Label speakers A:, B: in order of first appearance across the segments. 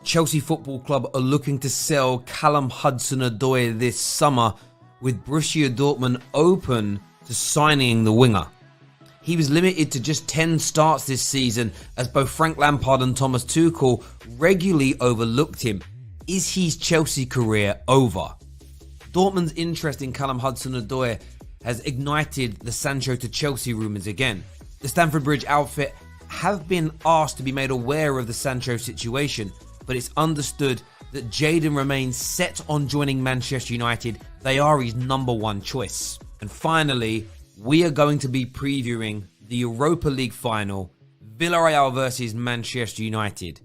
A: Chelsea Football Club are looking to sell Callum Hudson-Odoi this summer, with Borussia Dortmund open to signing the winger. He was limited to just 10 starts this season as both Frank Lampard and Thomas Tuchel regularly overlooked him. Is his Chelsea career over? Dortmund's interest in Callum Hudson-Odoi has ignited the Sancho to Chelsea rumours again. The Stamford Bridge outfit have been asked to be made aware of the Sancho situation, but it's understood that Jadon remains set on joining Manchester United. They are his number one choice. And finally, we are going to be previewing the Europa League final, Villarreal versus Manchester United.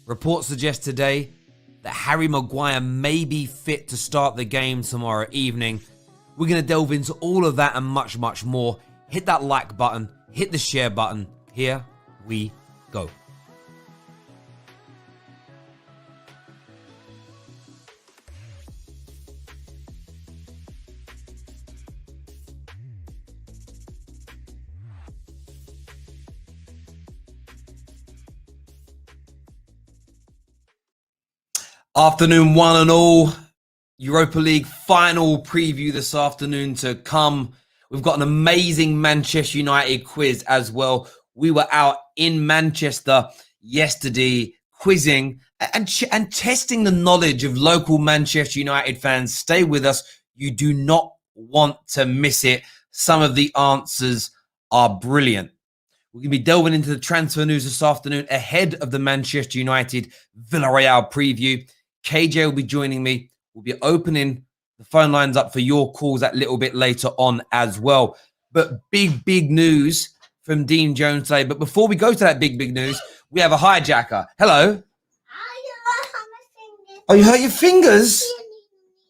A: Reports suggest today that Harry Maguire may be fit to start the game tomorrow evening. We're going to delve into all of that and much, much more. Hit that like button, hit the share button. Here we go. Afternoon one and all. Europa League final preview this afternoon to come. We've got an amazing Manchester United quiz as well. We were out in Manchester yesterday quizzing and testing the knowledge of local Manchester United fans. Stay with us. You do not want to miss it. Some of the answers are brilliant. We're going to be delving into the transfer news this afternoon ahead of the Manchester United Villarreal preview. KJ will be joining me. We'll be opening the phone lines up for your calls a little bit later on as well. But big news from Dean Jones today. But before we go to that big news, we have a hijacker. Hello. Oh, you hurt your fingers?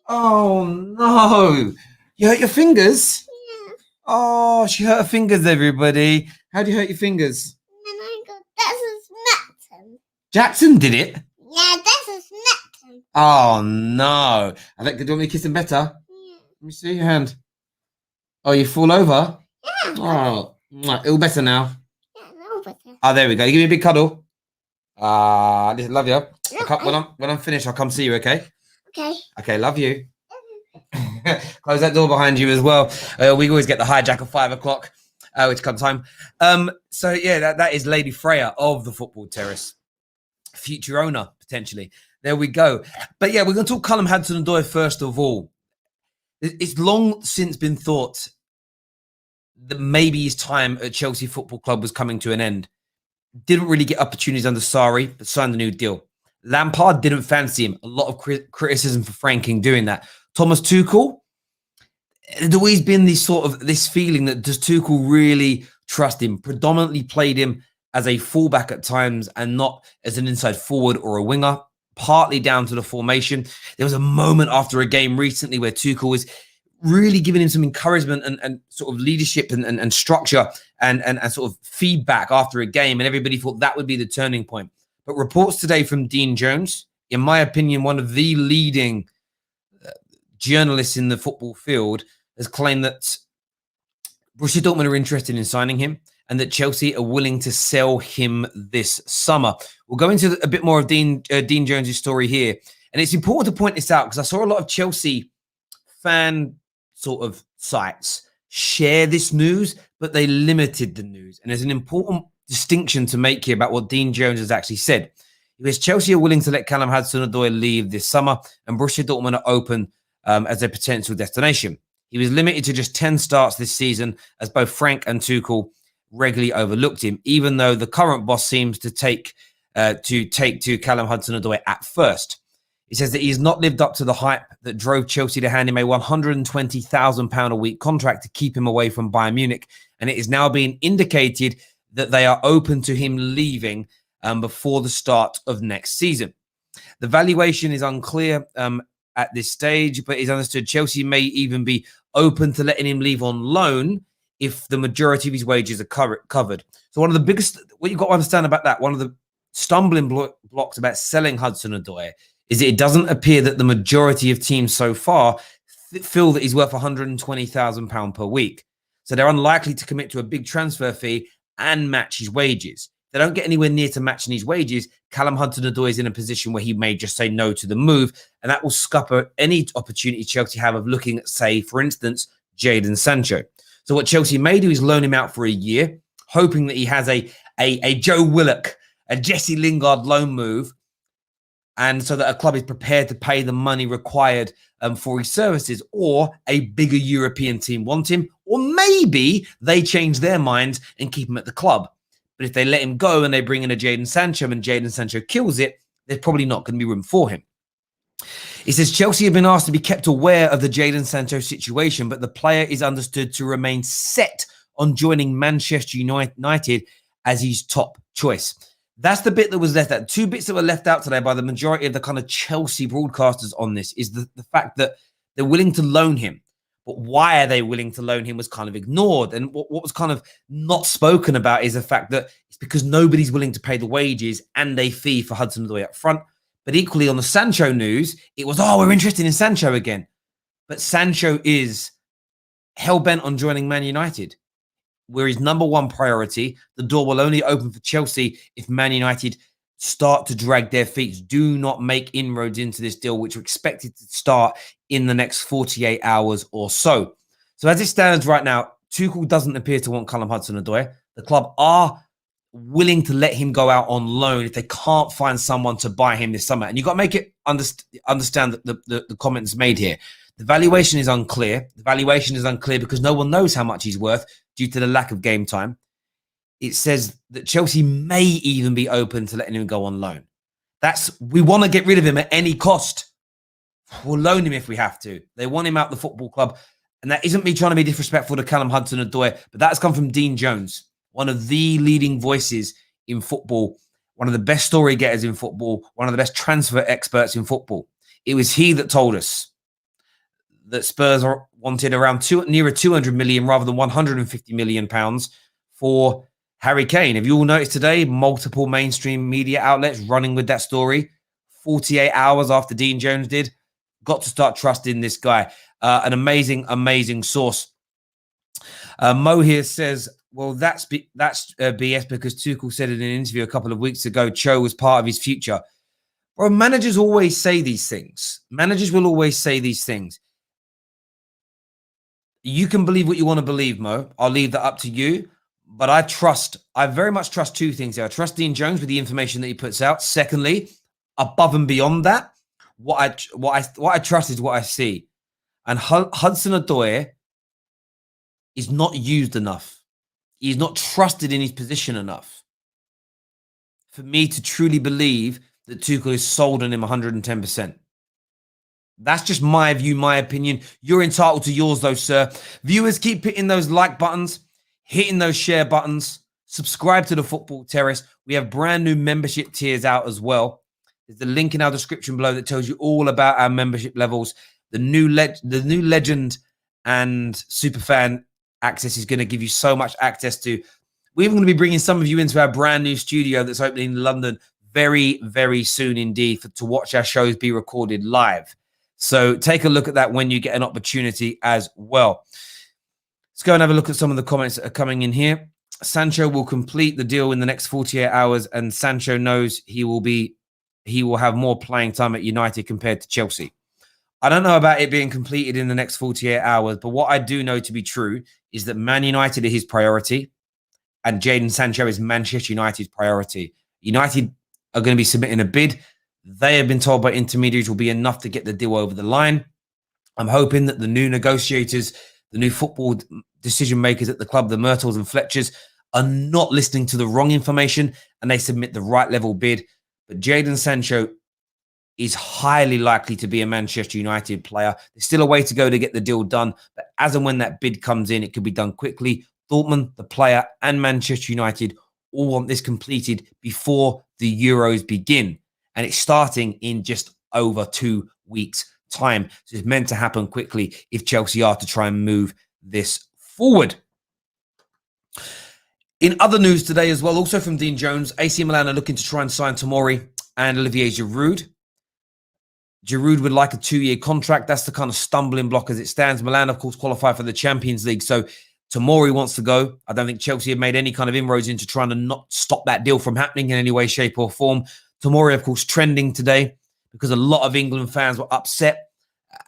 A: Oh, no. You hurt your fingers?
B: Yeah.
A: Oh, she hurt her fingers, everybody. How do you hurt your fingers?
B: And I got Jackson.
A: Jackson did it?
B: Yeah, Jackson.
A: Oh, no. I think, do you want me to kiss him better?
B: Yeah.
A: Let me see your hand. Oh, you fall over?
B: Yeah.
A: Oh, all better now.
B: Yeah, no better.
A: Oh, there we go. Give me a big cuddle. Listen, love you. When I'm finished, I'll come see you, okay?
B: Okay.
A: Okay, love you. Close that door behind you as well. We always get the hijack at 5 o'clock, which comes time. So, yeah, that is Lady Freya of the Football Terrace. Future owner, potentially. There we go. But, yeah, we're going to talk Callum Hudson-Odoi first of all. It's long since been thought that maybe his time at Chelsea Football Club was coming to an end. Didn't really get opportunities under Sarri, but signed a new deal. Lampard didn't fancy him. A lot of criticism for Franking doing that. Thomas Tuchel, there's always been this feeling that does Tuchel really trust him? Predominantly played him as a fullback at times and not as an inside forward or a winger, partly down to the formation. There was a moment after a game recently where Tuchel was really giving him some encouragement and sort of leadership and structure and sort of feedback after a game, and everybody thought that would be the turning point. But reports today from Dean Jones, in my opinion, one of the leading journalists in the football field, has claimed that Borussia Dortmund are interested in signing him and that Chelsea are willing to sell him this summer. We'll go into a bit more of Dean Jones' story here. And it's important to point this out because I saw a lot of Chelsea fan sort of sites share this news, but they limited the news. And there's an important distinction to make here about what Dean Jones has actually said. He says Chelsea are willing to let Callum Hudson-Odoi leave this summer and Borussia Dortmund are open as a potential destination. He was limited to just 10 starts this season as both Frank and Tuchel regularly overlooked him, even though the current boss seems to take to Callum Hudson-Odoi at first. He says that he has not lived up to the hype that drove Chelsea to hand him a £120,000 a week contract to keep him away from Bayern Munich, and it is now being indicated that they are open to him leaving before the start of next season. The valuation is unclear at this stage, but it's understood Chelsea may even be open to letting him leave on loan if the majority of his wages are covered. So one of the biggest, what you've got to understand about that, one of the stumbling blocks about selling Hudson-Odoi is that it doesn't appear that the majority of teams so far feel that he's worth £120,000 per week. So they're unlikely to commit to a big transfer fee and match his wages. they don't get anywhere near to matching his wages, Callum Hudson-Odoi is in a position where he may just say no to the move, and that will scupper any opportunity Chelsea have of looking at, say, for instance, Jadon Sancho. So what Chelsea may do is loan him out for a year, hoping that he has a Joe Willock, a Jesse Lingard loan move, and so that a club is prepared to pay the money required for his services, or a bigger European team want him, or maybe they change their minds and keep him at the club. But if they let him go and they bring in a Jadon Sancho and Jadon Sancho kills it, there's probably not going to be room for him. It says Chelsea have been asked to be kept aware of the Jadon Sancho situation, but the player is understood to remain set on joining Manchester United as his top choice. That's the bit that was left out. Two bits that were left out today by the majority of the kind of Chelsea broadcasters on this is the fact that they're willing to loan him. But why are they willing to loan him was kind of ignored. And what was kind of not spoken about is the fact that it's because nobody's willing to pay the wages and a fee for Hudson-Odoi up front. But equally on the Sancho news, it was, we're interested in Sancho again. But Sancho is hell-bent on joining Man United. We're his number one priority. The door will only open for Chelsea if Man United start to drag their feet. Do not make inroads into this deal, which are expected to start in the next 48 hours or so. So as it stands right now, Tuchel doesn't appear to want Callum Hudson-Odoi. The club are willing to let him go out on loan if they can't find someone to buy him this summer. And you've got to make it understand that the comments made here. The valuation is unclear. The valuation is unclear because no one knows how much he's worth due to the lack of game time. It says that Chelsea may even be open to letting him go on loan. We want to get rid of him at any cost. We'll loan him if we have to. They want him out the football club. And that isn't me trying to be disrespectful to Callum Hudson-Odoi, but that's come from Dean Jones, one of the leading voices in football, one of the best story getters in football, one of the best transfer experts in football. It was he that told us that Spurs wanted around nearer 200 million rather than 150 million pounds for Harry Kane. Have you all noticed today, multiple mainstream media outlets running with that story 48 hours after Dean Jones did? Got to start trusting this guy. An amazing, amazing source. Mo here says, well, that's BS because Tuchel said in an interview a couple of weeks ago, Cho was part of his future. Well, managers always say these things. Managers will always say these things. You can believe what you want to believe, Mo. I'll leave that up to you. But I very much trust two things here. I trust Dean Jones with the information that he puts out. Secondly, above and beyond that, what I trust is what I see. And Hudson-Odoi is not used enough. He's not trusted in his position enough for me to truly believe that Tuchel is sold on him 110%. That's just my view, my opinion. You're entitled to yours, though, sir. Viewers, keep hitting those like buttons, hitting those share buttons, subscribe to the Football Terrace. We have brand new membership tiers out as well. There's the link in our description below that tells you all about our membership levels. The new legend and superfan access is going to give you so much access to. We're even going to be bringing some of you into our brand new studio that's opening in London very, very soon indeed to watch our shows be recorded live. So take a look at that when you get an opportunity as well. Let's go and have a look at some of the comments that are coming in here. Sancho will complete the deal in the next 48 hours, and Sancho knows he will have more playing time at United compared to Chelsea. I don't know about it being completed in the next 48 hours, but what I do know to be true is that Man United is his priority and Jadon Sancho is Manchester United's priority. United are going to be submitting a bid. They have been told by intermediaries will be enough to get the deal over the line. I'm hoping that the new negotiators, the new football decision makers at the club, the Myrtles and Fletchers, are not listening to the wrong information and they submit the right level bid. But Jadon Sancho is highly likely to be a Manchester United player. There's still a way to go to get the deal done, but as and when that bid comes in, it could be done quickly. Dortmund, the player, and Manchester United all want this completed before the Euros begin. And it's starting in just over 2 weeks' time. So it's meant to happen quickly if Chelsea are to try and move this forward. In other news today as well, also from Dean Jones, AC Milan are looking to try and sign Tomori and Olivier Giroud. Giroud would like a 2-year contract. That's the kind of stumbling block as it stands. Milan, of course, qualify for the Champions League. So Tomori wants to go. I don't think Chelsea have made any kind of inroads into trying to not stop that deal from happening in any way, shape, or form. Tomori, of course, trending today because a lot of England fans were upset,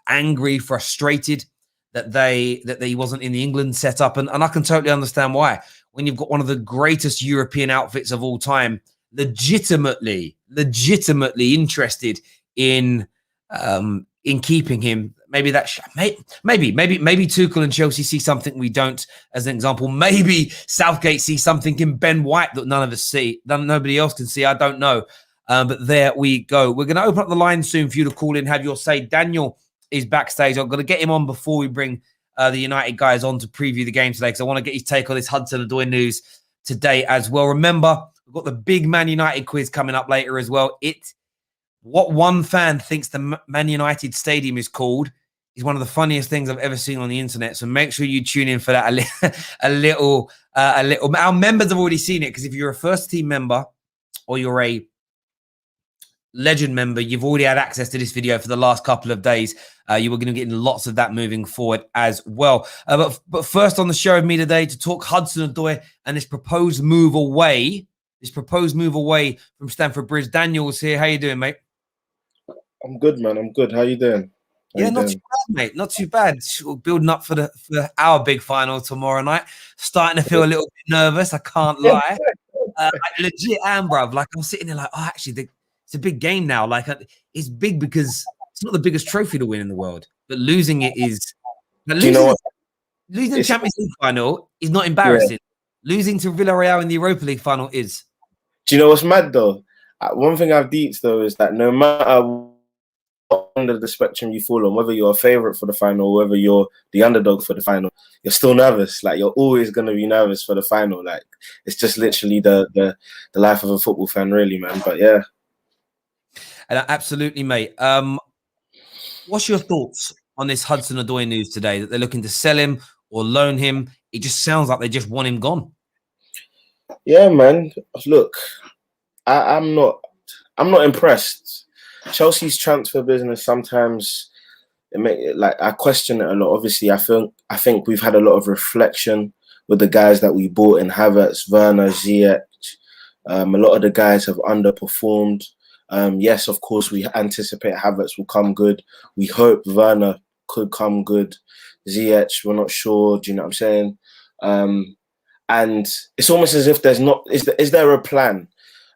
A: angry, frustrated that he wasn't in the England setup. And I can totally understand why. When you've got one of the greatest European outfits of all time, legitimately interested in keeping him. Maybe maybe Tuchel and Chelsea see something we don't. As an example, maybe Southgate see something in Ben White that none of us see, that nobody else can see. I don't know, but there we go. We're going to open up the line soon for you to call in, have your say. Daniel is backstage. I'm going to get him on before we bring the United guys on to preview the game today, because I want to get his take on this Hudson-Odoi news today as well. Remember, we've got the big Man United quiz coming up later as well. What one fan thinks the Man United stadium is called is one of the funniest things I've ever seen on the internet. So make sure you tune in for that a little. Our members have already seen it, because if you're a first team member or you're a legend member, you've already had access to this video for the last couple of days. You were going to get lots of that moving forward as well. But first on the show with me today to talk Hudson-Odoi and this proposed move away from Stamford Bridge. Daniel's here. How you doing, mate?
C: I'm good, man. I'm good. How you doing?
A: Too bad, mate. Not too bad. Building up for our big final tomorrow night. Starting to feel a little bit nervous. I can't lie. I legit am, bruv. Like, I'm sitting there like, oh, actually, it's a big game now. Like, it's big because it's not the biggest trophy to win in the world, but losing it is.
C: Do you know what?
A: Losing the Champions League final is not embarrassing. Yeah. Losing to Villarreal in the Europa League final is.
C: Do you know what's mad though? One thing I've deeped though is that no matter end of the spectrum you fall on, whether you're a favorite for the final, or whether you're the underdog for the final, you're still nervous. Like, you're always going to be nervous for the final. Like, it's just literally the life of a football fan, really, man. But yeah,
A: and absolutely, mate. What's your thoughts on this Hudson-Odoi news today, that they're looking to sell him or loan him? It just sounds like they just want him gone.
C: Yeah, man. Look, I'm not impressed. Chelsea's transfer business sometimes I question it a lot. Obviously, I think we've had a lot of reflection with the guys that we bought in Havertz, Werner, Ziyech. A lot of the guys have underperformed. Yes, of course, we anticipate Havertz will come good. We hope Werner could come good. Ziyech, we're not sure. Do you know what I'm saying? And it's almost as if there's not. Is there a plan?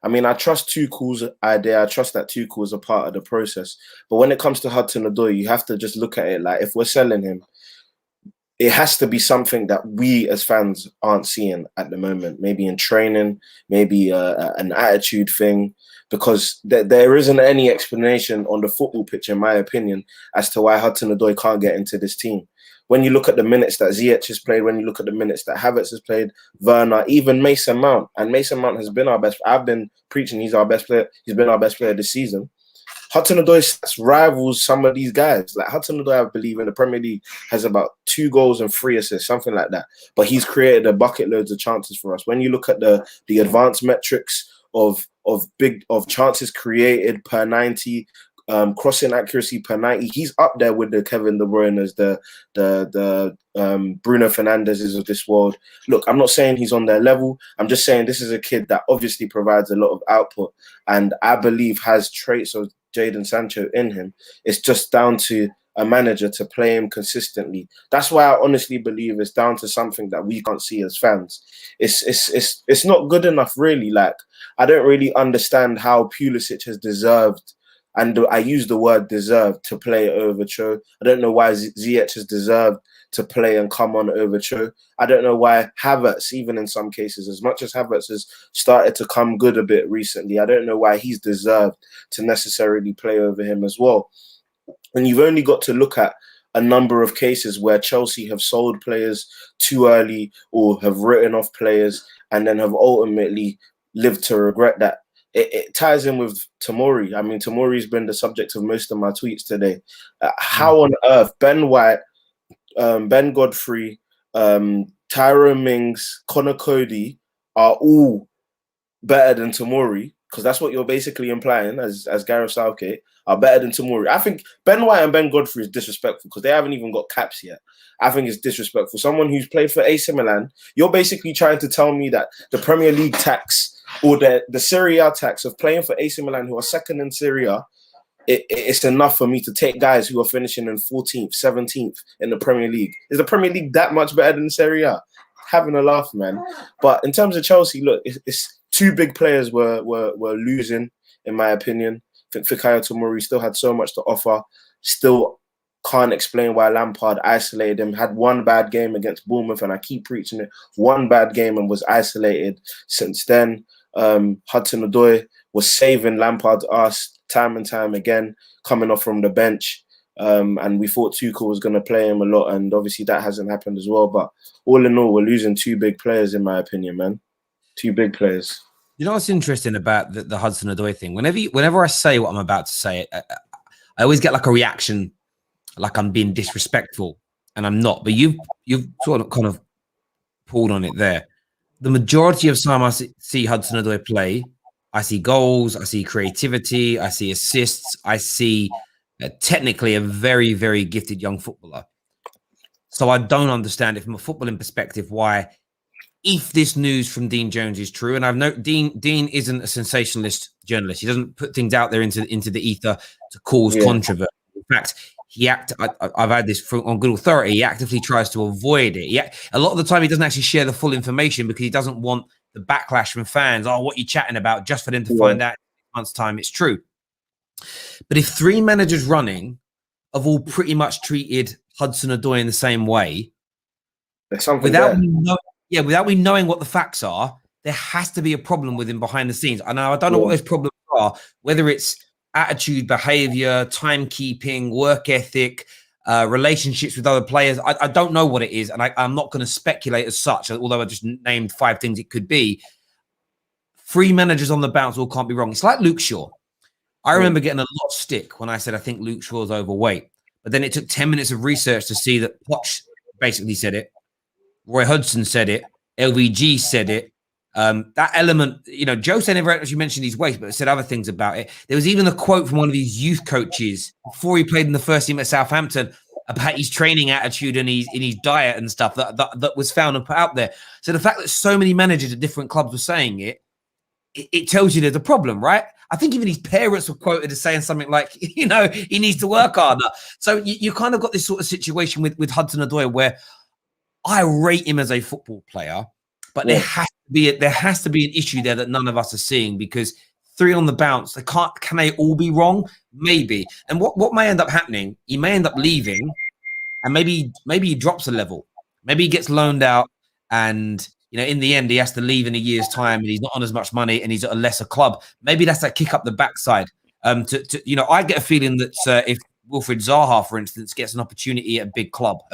C: I mean, I trust Tuchel's idea. I trust that Tuchel is a part of the process. But when it comes to Hudson-Odoi, you have to just look at it like, if we're selling him, it has to be something that we as fans aren't seeing at the moment. Maybe in training, maybe an attitude thing, because there isn't any explanation on the football pitch, in my opinion, as to why Hudson-Odoi can't get into this team. When you look at the minutes that Ziyech has played, when you look at the minutes that Havertz has played, Werner, even Mason Mount, and Mason Mount has been our best. I've been preaching he's our best player. He's been our best player this season. Hudson-Odoi rivals some of these guys. Like, Hudson-Odoi, I believe, in the Premier League has about 2 goals and 3 assists, something like that. But he's created a bucket loads of chances for us. When you look at the advanced metrics of chances created per 90, crossing accuracy per 90, he's up there with the Kevin De Bruyne's, the Bruno Fernandes's of this world. Look, I'm not saying he's on their level. I'm just saying this is a kid that obviously provides a lot of output, and I believe has traits of Jadon Sancho in him. It's just down to a manager to play him consistently. That's why I honestly believe it's down to something that we can't see as fans. It's not good enough, really. Like, I don't really understand how Pulisic has deserved, and I use the word deserved, to play over Cho. I don't know why Ziyech has deserved to play and come on over Cho. I don't know why Havertz, even in some cases, as much as Havertz has started to come good a bit recently, I don't know why he's deserved to necessarily play over him as well. And you've only got to look at a number of cases where Chelsea have sold players too early or have written off players and then have ultimately lived to regret that. It ties in with Tomori. I mean, Tomori's been the subject of most of my tweets today. How on earth Ben White, Ben Godfrey, Tyrone Mings, Connor Cody are all better than Tomori, because that's what you're basically implying as Gareth Southgate, are better than Tomori. I think Ben White and Ben Godfrey is disrespectful because they haven't even got caps yet. I think it's disrespectful. Someone who's played for AC Milan, you're basically trying to tell me that the Premier League tax or the Serie A tax of playing for AC Milan, who are second in Serie A, it's enough for me to take guys who are finishing in 14th, 17th in the Premier League. Is the Premier League that much better than Serie A? Having a laugh, man. But in terms of Chelsea, look, it's two big players were losing, in my opinion. I think Fikayo Tomori still had so much to offer. Still can't explain why Lampard isolated him. Had one bad game against Bournemouth, and I keep preaching it. One bad game and was isolated. Since then, Hudson-Odoi was saving Lampard's ass time and time again, coming off from the bench. And we thought Tuchel was going to play him a lot, and obviously that hasn't happened as well. But all in all, we're losing two big players, in my opinion, man. Two big players.
A: You know what's interesting about the Hudson-Odoi thing? Whenever I say what I'm about to say, I always get like a reaction, like I'm being disrespectful, and I'm not. But you've sort of kind of pulled on it there. The majority of time I see Hudson-Odoi play, I see goals, I see creativity, I see assists, I see technically a very, very gifted young footballer. So I don't understand it from a footballing perspective why, if this news from Dean Jones is true, and I've noted Dean isn't a sensationalist journalist. He doesn't put things out there into the ether to cause controversy. In fact, I've had this on good authority. He actively tries to avoid it. A lot of the time, he doesn't actually share the full information because he doesn't want the backlash from fans. Oh, what are you chatting about? Just for them to find out in 6 months' time it's true. But if three managers running have all pretty much treated Hudson-Odoi in the same way, without me knowing what the facts are, there has to be a problem with him behind the scenes. I know I don't know what those problems are, whether it's attitude, behavior, timekeeping, work ethic, relationships with other players. I don't know what it is, and I'm not going to speculate as such, although I just named 5 things it could be. 3 managers on the bounce all can't be wrong. It's like Luke Shaw. I remember getting a lot of stick when I said I think Luke Shaw's overweight. But then it took 10 minutes of research to see that Poch basically said it. Roy Hodgson said it. LVG said it. That element, Joe said never actually mentioned his weight, but said other things about it. There was even a quote from one of his youth coaches before he played in the first team at Southampton about his training attitude and his diet and stuff that was found and put out there. So the fact that so many managers at different clubs were saying it tells you there's a problem, right? I think even his parents were quoted as saying something like, he needs to work harder. So you kind of got this sort of situation with Hudson-Odoi where I rate him as a football player, but there has to be an issue there that none of us are seeing, because 3 on the bounce, can they all be wrong? Maybe. And what may end up happening, he may end up leaving, and maybe he drops a level. Maybe he gets loaned out, and in the end he has to leave in a year's time, and he's not on as much money, and he's at a lesser club. Maybe that's that kick up the backside. I get a feeling that if Wilfried Zaha, for instance, gets an opportunity at a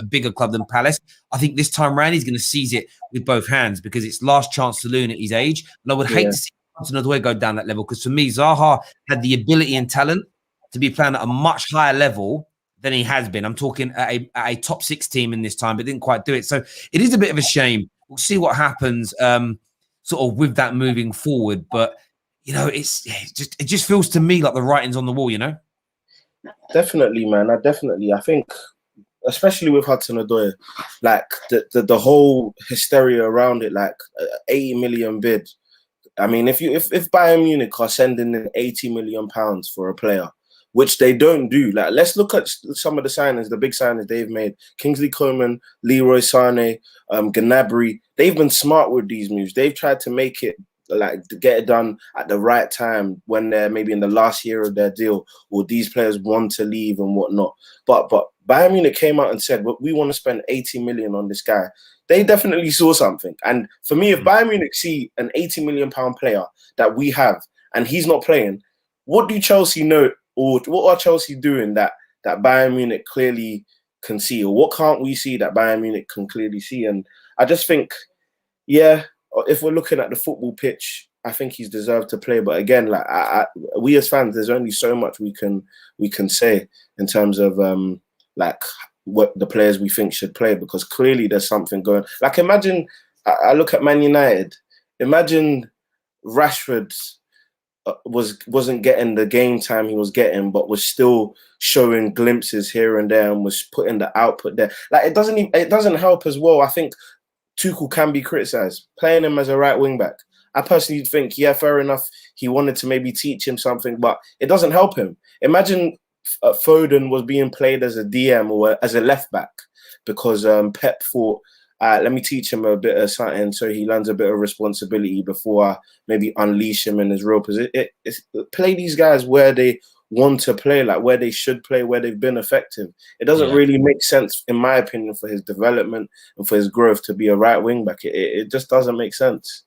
A: bigger club than Palace, I think this time round he's going to seize it with both hands, because it's last chance saloon at his age. And I would hate to see Hudson-Odoi go down that level, because for me, Zaha had the ability and talent to be playing at a much higher level than he has been. I'm talking at a top 6 team in this time, but didn't quite do it. So it is a bit of a shame. We'll see what happens sort of with that moving forward. But, it just feels to me like the writing's on the wall,
C: Definitely, man. I think, especially with Hudson-Odoi, like the whole hysteria around it, like 80 million bid. I mean, if Bayern Munich are sending in 80 million pounds for a player, which they don't do, like, let's look at some of the signings, the big signings they've made. Kingsley Coman, Leroy Sané, Gnabry. They've been smart with these moves. They've tried to make it, like, to get it done at the right time when they're maybe in the last year of their deal, or these players want to leave and whatnot. But Bayern Munich came out and said, well, we want to spend 80 million on this guy. They definitely saw something. And for me, if Bayern Munich see an 80 million pound player that we have and he's not playing, what do Chelsea know, or what are Chelsea doing that Bayern Munich clearly can see? Or what can't we see that Bayern Munich can clearly see? And I just think, if we're looking at the football pitch, I think he's deserved to play. But again, like we as fans, there's only so much we can say in terms of like what the players we think should play, because clearly there's something going. Like, imagine I look at Man United. Imagine Rashford wasn't getting the game time he was getting, but was still showing glimpses here and there and was putting the output there. Like it doesn't help as well. I think Tuchel can be criticised playing him as a right wing back. I personally think, yeah, fair enough. He wanted to maybe teach him something, but it doesn't help him. Imagine Foden was being played as a DM or as a left back because Pep thought, let me teach him a bit of something so he learns a bit of responsibility before I maybe unleash him in his real position. Play these guys where they want to play, like where they should play, where they've been effective. It doesn't really make sense, in my opinion, for his development and for his growth to be a right wing back. It just doesn't make sense.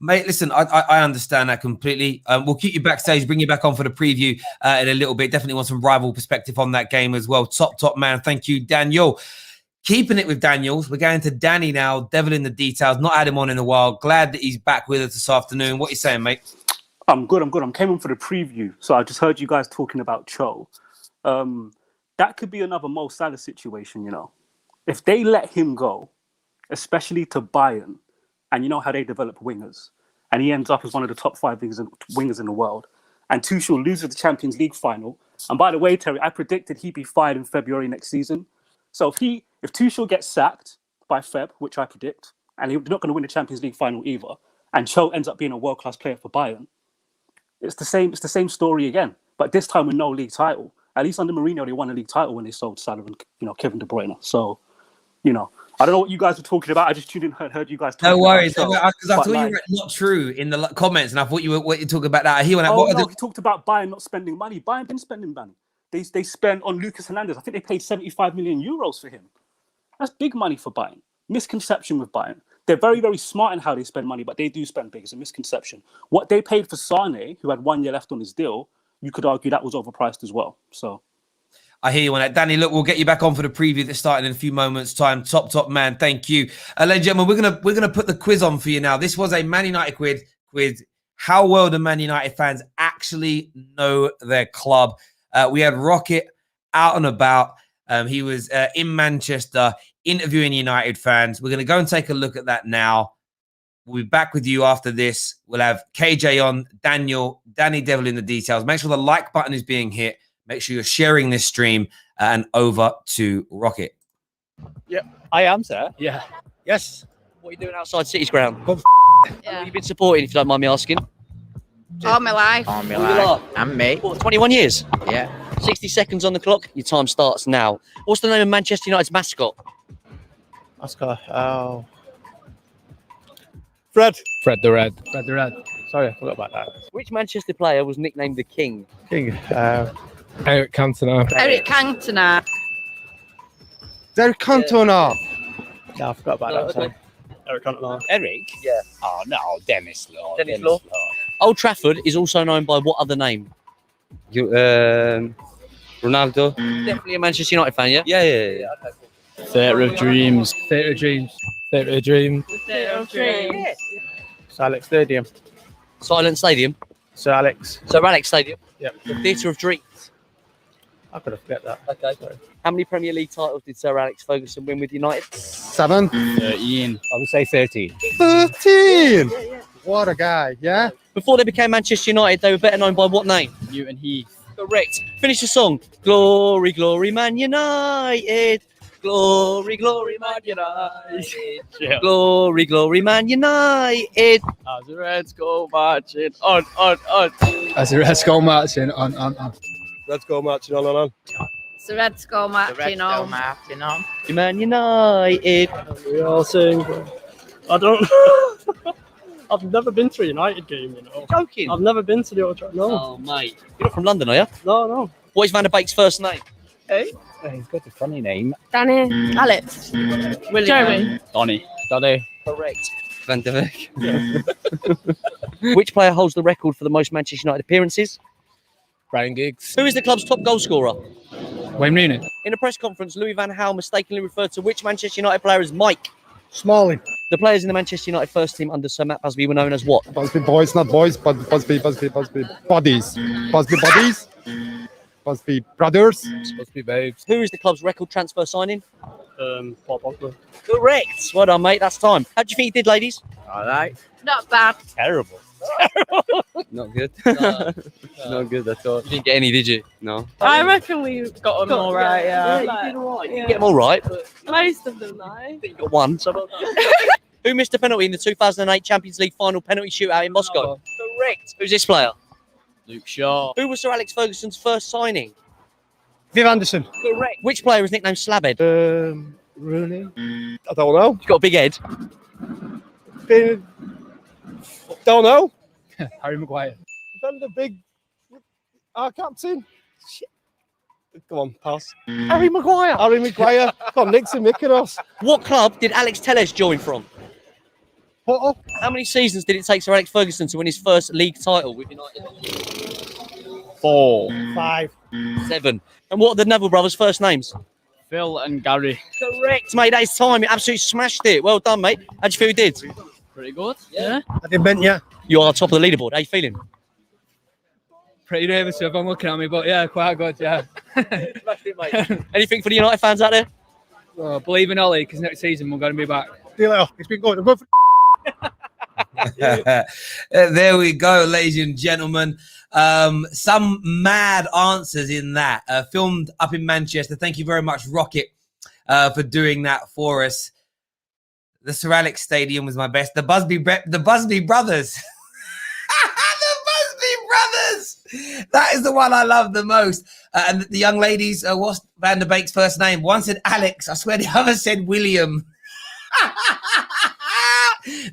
A: Mate, listen, I understand that completely. We'll keep you backstage, bring you back on for the preview in a little bit. Definitely want some rival perspective on that game as well. Top man. Thank you, Daniel. Keeping it with Daniels, we're going to Danny now, devil in the details. Not had him on in a while. Glad that he's back with us this afternoon. What are you saying, mate?
D: I'm good. I came on for the preview. So I just heard you guys talking about Cho. That could be another Mo Salah situation, you know. If they let him go, especially to Bayern, and you know how they develop wingers, and he ends up as one of the top 5 wingers in the world, and Tuchel loses the Champions League final. And by the way, Terry, I predicted he'd be fired in February next season. So if Tuchel gets sacked by Feb, which I predict, and he's not going to win the Champions League final either, and Cho ends up being a world-class player for Bayern, it's the same story again. But this time with no league title. At least under Mourinho, they won a league title when they sold Salah and Kevin De Bruyne. So, I don't know what you guys were talking about. I just tuned in and heard you guys talking
A: No worries,
D: about
A: because I thought you were not true in the comments, and I thought you were talking about that.
D: He talked about Bayern not spending money. Bayern been spending money. They spent on Lucas Hernandez. I think they paid 75 million euros for him. That's big money for Bayern. Misconception with Bayern. They're very, very smart in how they spend money, but they do spend big. It's a misconception. What they paid for Sane, who had 1 year left on his deal, you could argue that was overpriced as well. So,
A: I hear you on that. Danny, look, we'll get you back on for the preview that's starting in a few moments' time. Top man. Thank you. Ladies and gentlemen, we're gonna put the quiz on for you now. This was a Man United quiz. How well do Man United fans actually know their club? We had Rocket out and about. He was in Manchester interviewing United fans. We're going to go and take a look at that now. We'll be back with you after this. We'll have KJ on, Danny Devil in the details. Make sure the like button is being hit. Make sure you're sharing this stream, and over to Rocket.
E: Yeah, I am, sir.
F: Yeah.
E: Yes. What are you doing outside City's ground?
F: Yeah.
E: What have you been supporting, if you don't mind me asking?
F: All my life.
E: All my life.
F: And me.
E: What, 21 years?
F: Yeah.
E: 60 seconds on the clock. Your time starts now. What's the name of Manchester United's mascot?
G: Oscar. Oh. Fred the Red.
F: Fred the Red.
G: Sorry, I forgot about that.
E: Which Manchester player was nicknamed the King?
G: King. Eric Cantona.
F: Eric Cantona.
G: Derek Cantona. Yeah, I forgot about that. Sorry.
D: Eric Cantona.
E: Eric? Yeah.
F: Oh, no. Dennis Law.
E: Dennis Law. Old Trafford is also known by what other name?
H: Ronaldo.
E: Definitely a Manchester United fan, yeah?
H: Yeah.
G: Theatre of Dreams.
F: Theatre of Dreams.
G: Theatre of Dreams.
F: Theatre of Dreams.
G: Sir Alex Stadium.
E: Silent Stadium.
G: Sir Alex.
E: Sir Alex Stadium.
G: Yep.
E: The Theatre of Dreams.
G: I could have forget that.
E: Okay.
G: Sorry.
E: How many Premier League titles did Sir Alex Ferguson win with United?
G: 7.
F: 13. I would say 13.
G: 13. What a guy, yeah?
E: Before they became Manchester United, they were better known by what name?
F: Newton Heath.
E: Correct. Finish the song. Glory, glory, Man United. Glory, glory, Man United.
F: Yeah.
E: Glory, glory, Man United.
F: As the Reds go marching on. As the Reds go marching on.
G: Let's go marching on.
I: The Reds go marching on.
E: Man United.
D: We all sing. I don't. I've never been to a United game, you know.
E: Joking.
D: I've never been to the Old Trafford. No.
E: Oh, mate. You're not from London, are you?
D: No.
E: What is Van der Beek's first name?
D: Hey?
F: He's got a funny name.
I: Danny. Alex. William. Jeremy.
F: Donny.
E: Correct. Van der Beek. Which player holds the record for the most Manchester United appearances?
G: Brian Giggs.
E: Who is the club's top goal scorer?
F: Wayne Rooney.
E: In a press conference, Louis van Gaal mistakenly referred to which Manchester United player as Mike?
G: Smalling.
E: The players in the Manchester United first team under Sir Matt Busby were known as what?
G: Busby boys, not boys, but Busby bodies. Busby bodies. Busby brothers. Busby babes.
E: Who is the club's record transfer signing?
D: Paul Pogba.
E: Correct. Well done, mate. That's time. How do you think you did, ladies?
F: All right.
I: Not bad.
F: Terrible.
E: Not good. Not good at all. You didn't get any, did you? No.
I: I reckon we got them all right, yeah.
E: you did all right. You didn't get them all right, but
I: Most of them, though.
E: I think you got one. So well done. Who missed a penalty in the 2008 Champions League final penalty shootout in Moscow? Correct. Who's this player?
F: Luke Shaw.
E: Who was Sir Alex Ferguson's first signing?
G: Viv Anderson.
E: Correct. Which player is nicknamed Slabhead?
G: Rooney. I don't know.
E: He's got a big head.
G: Don't know. Harry Maguire. Then the big captain. Shit. Come on, pass.
E: Harry Maguire.
G: Harry Maguire. Come on, Nixon Mykonos.
E: What club did Alex Telles join from?
G: What?
E: How many seasons did it take Sir Alex Ferguson to win his first league title with United?
G: 4. 5.
E: 7. And what are the Neville brothers' first names?
F: Phil and Gary.
E: Correct, mate. That is time. You absolutely smashed it. Well done, mate. How'd you feel you did?
F: Pretty good. Yeah.
G: I didn't bend, yeah.
E: You are top of the leaderboard. How you feeling?
F: Pretty nervous if I'm looking at me, but yeah, quite good. Yeah.
E: Smashed it, mate. Anything for the United fans out there?
F: Believe in Ollie, because next season we're going to be back.
G: See you later. It's been good. I'm good for
A: There we go, ladies and gentlemen. Some mad answers in that. Filmed up in Manchester. Thank you very much, Rocket, for doing that for us. The Sir Alex Stadium was my best. The Busby brothers. The Busby brothers. That is the one I love the most. And the young ladies, what's Van der Beek's first name? One said Alex. I swear the other said William.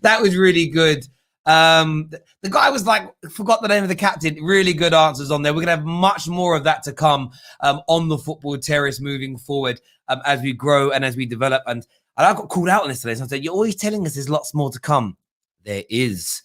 A: That was really good. The guy was like, forgot the name of the captain. Really good answers on there. We're going to have much more of that to come on the Football Terrace moving forward as we grow and as we develop. And I got called out on this today. So I said, you're always telling us there's lots more to come. There is.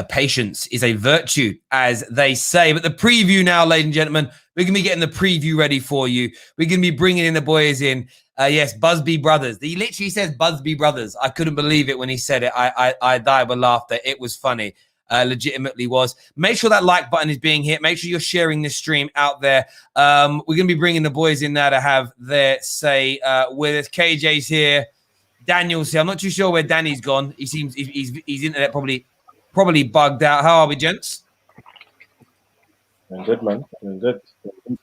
A: Patience is a virtue, as they say. But the preview now, ladies and gentlemen, we're going to be getting the preview ready for you. We're going to be bringing in the boys in. Yes, Busby Brothers. He literally says Busby Brothers. I couldn't believe it when he said it. I died with laughter. It was funny. Legitimately was. Make sure that like button is being hit. Make sure you're sharing this stream out there. We're going to be bringing the boys in now to have their say with us. KJ's here. Daniel's here. I'm not too sure where Danny's gone. He seems he's internet probably bugged out. How are we, gents?
C: I'm good, man. I'm good.
A: You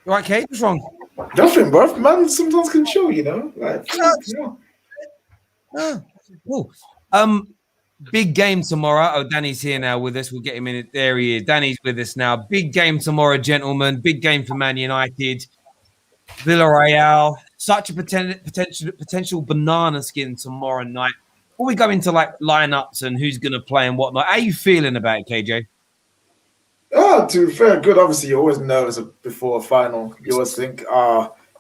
A: all right, Kate? What's wrong?
H: Nothing, bro. Man sometimes can chill, you know. Like,
A: Cool. Big game tomorrow. Oh, Danny's here now with us. We'll get him in. There he is. Danny's with us now. Big game tomorrow, gentlemen. Big game for Man United. Villarreal. Such a potential banana skin tomorrow night. Before we go into like lineups and who's going to play and whatnot, how are you feeling about it, KJ?
H: Oh, to be fair, good. Obviously, you're always nervous before a final. You always think,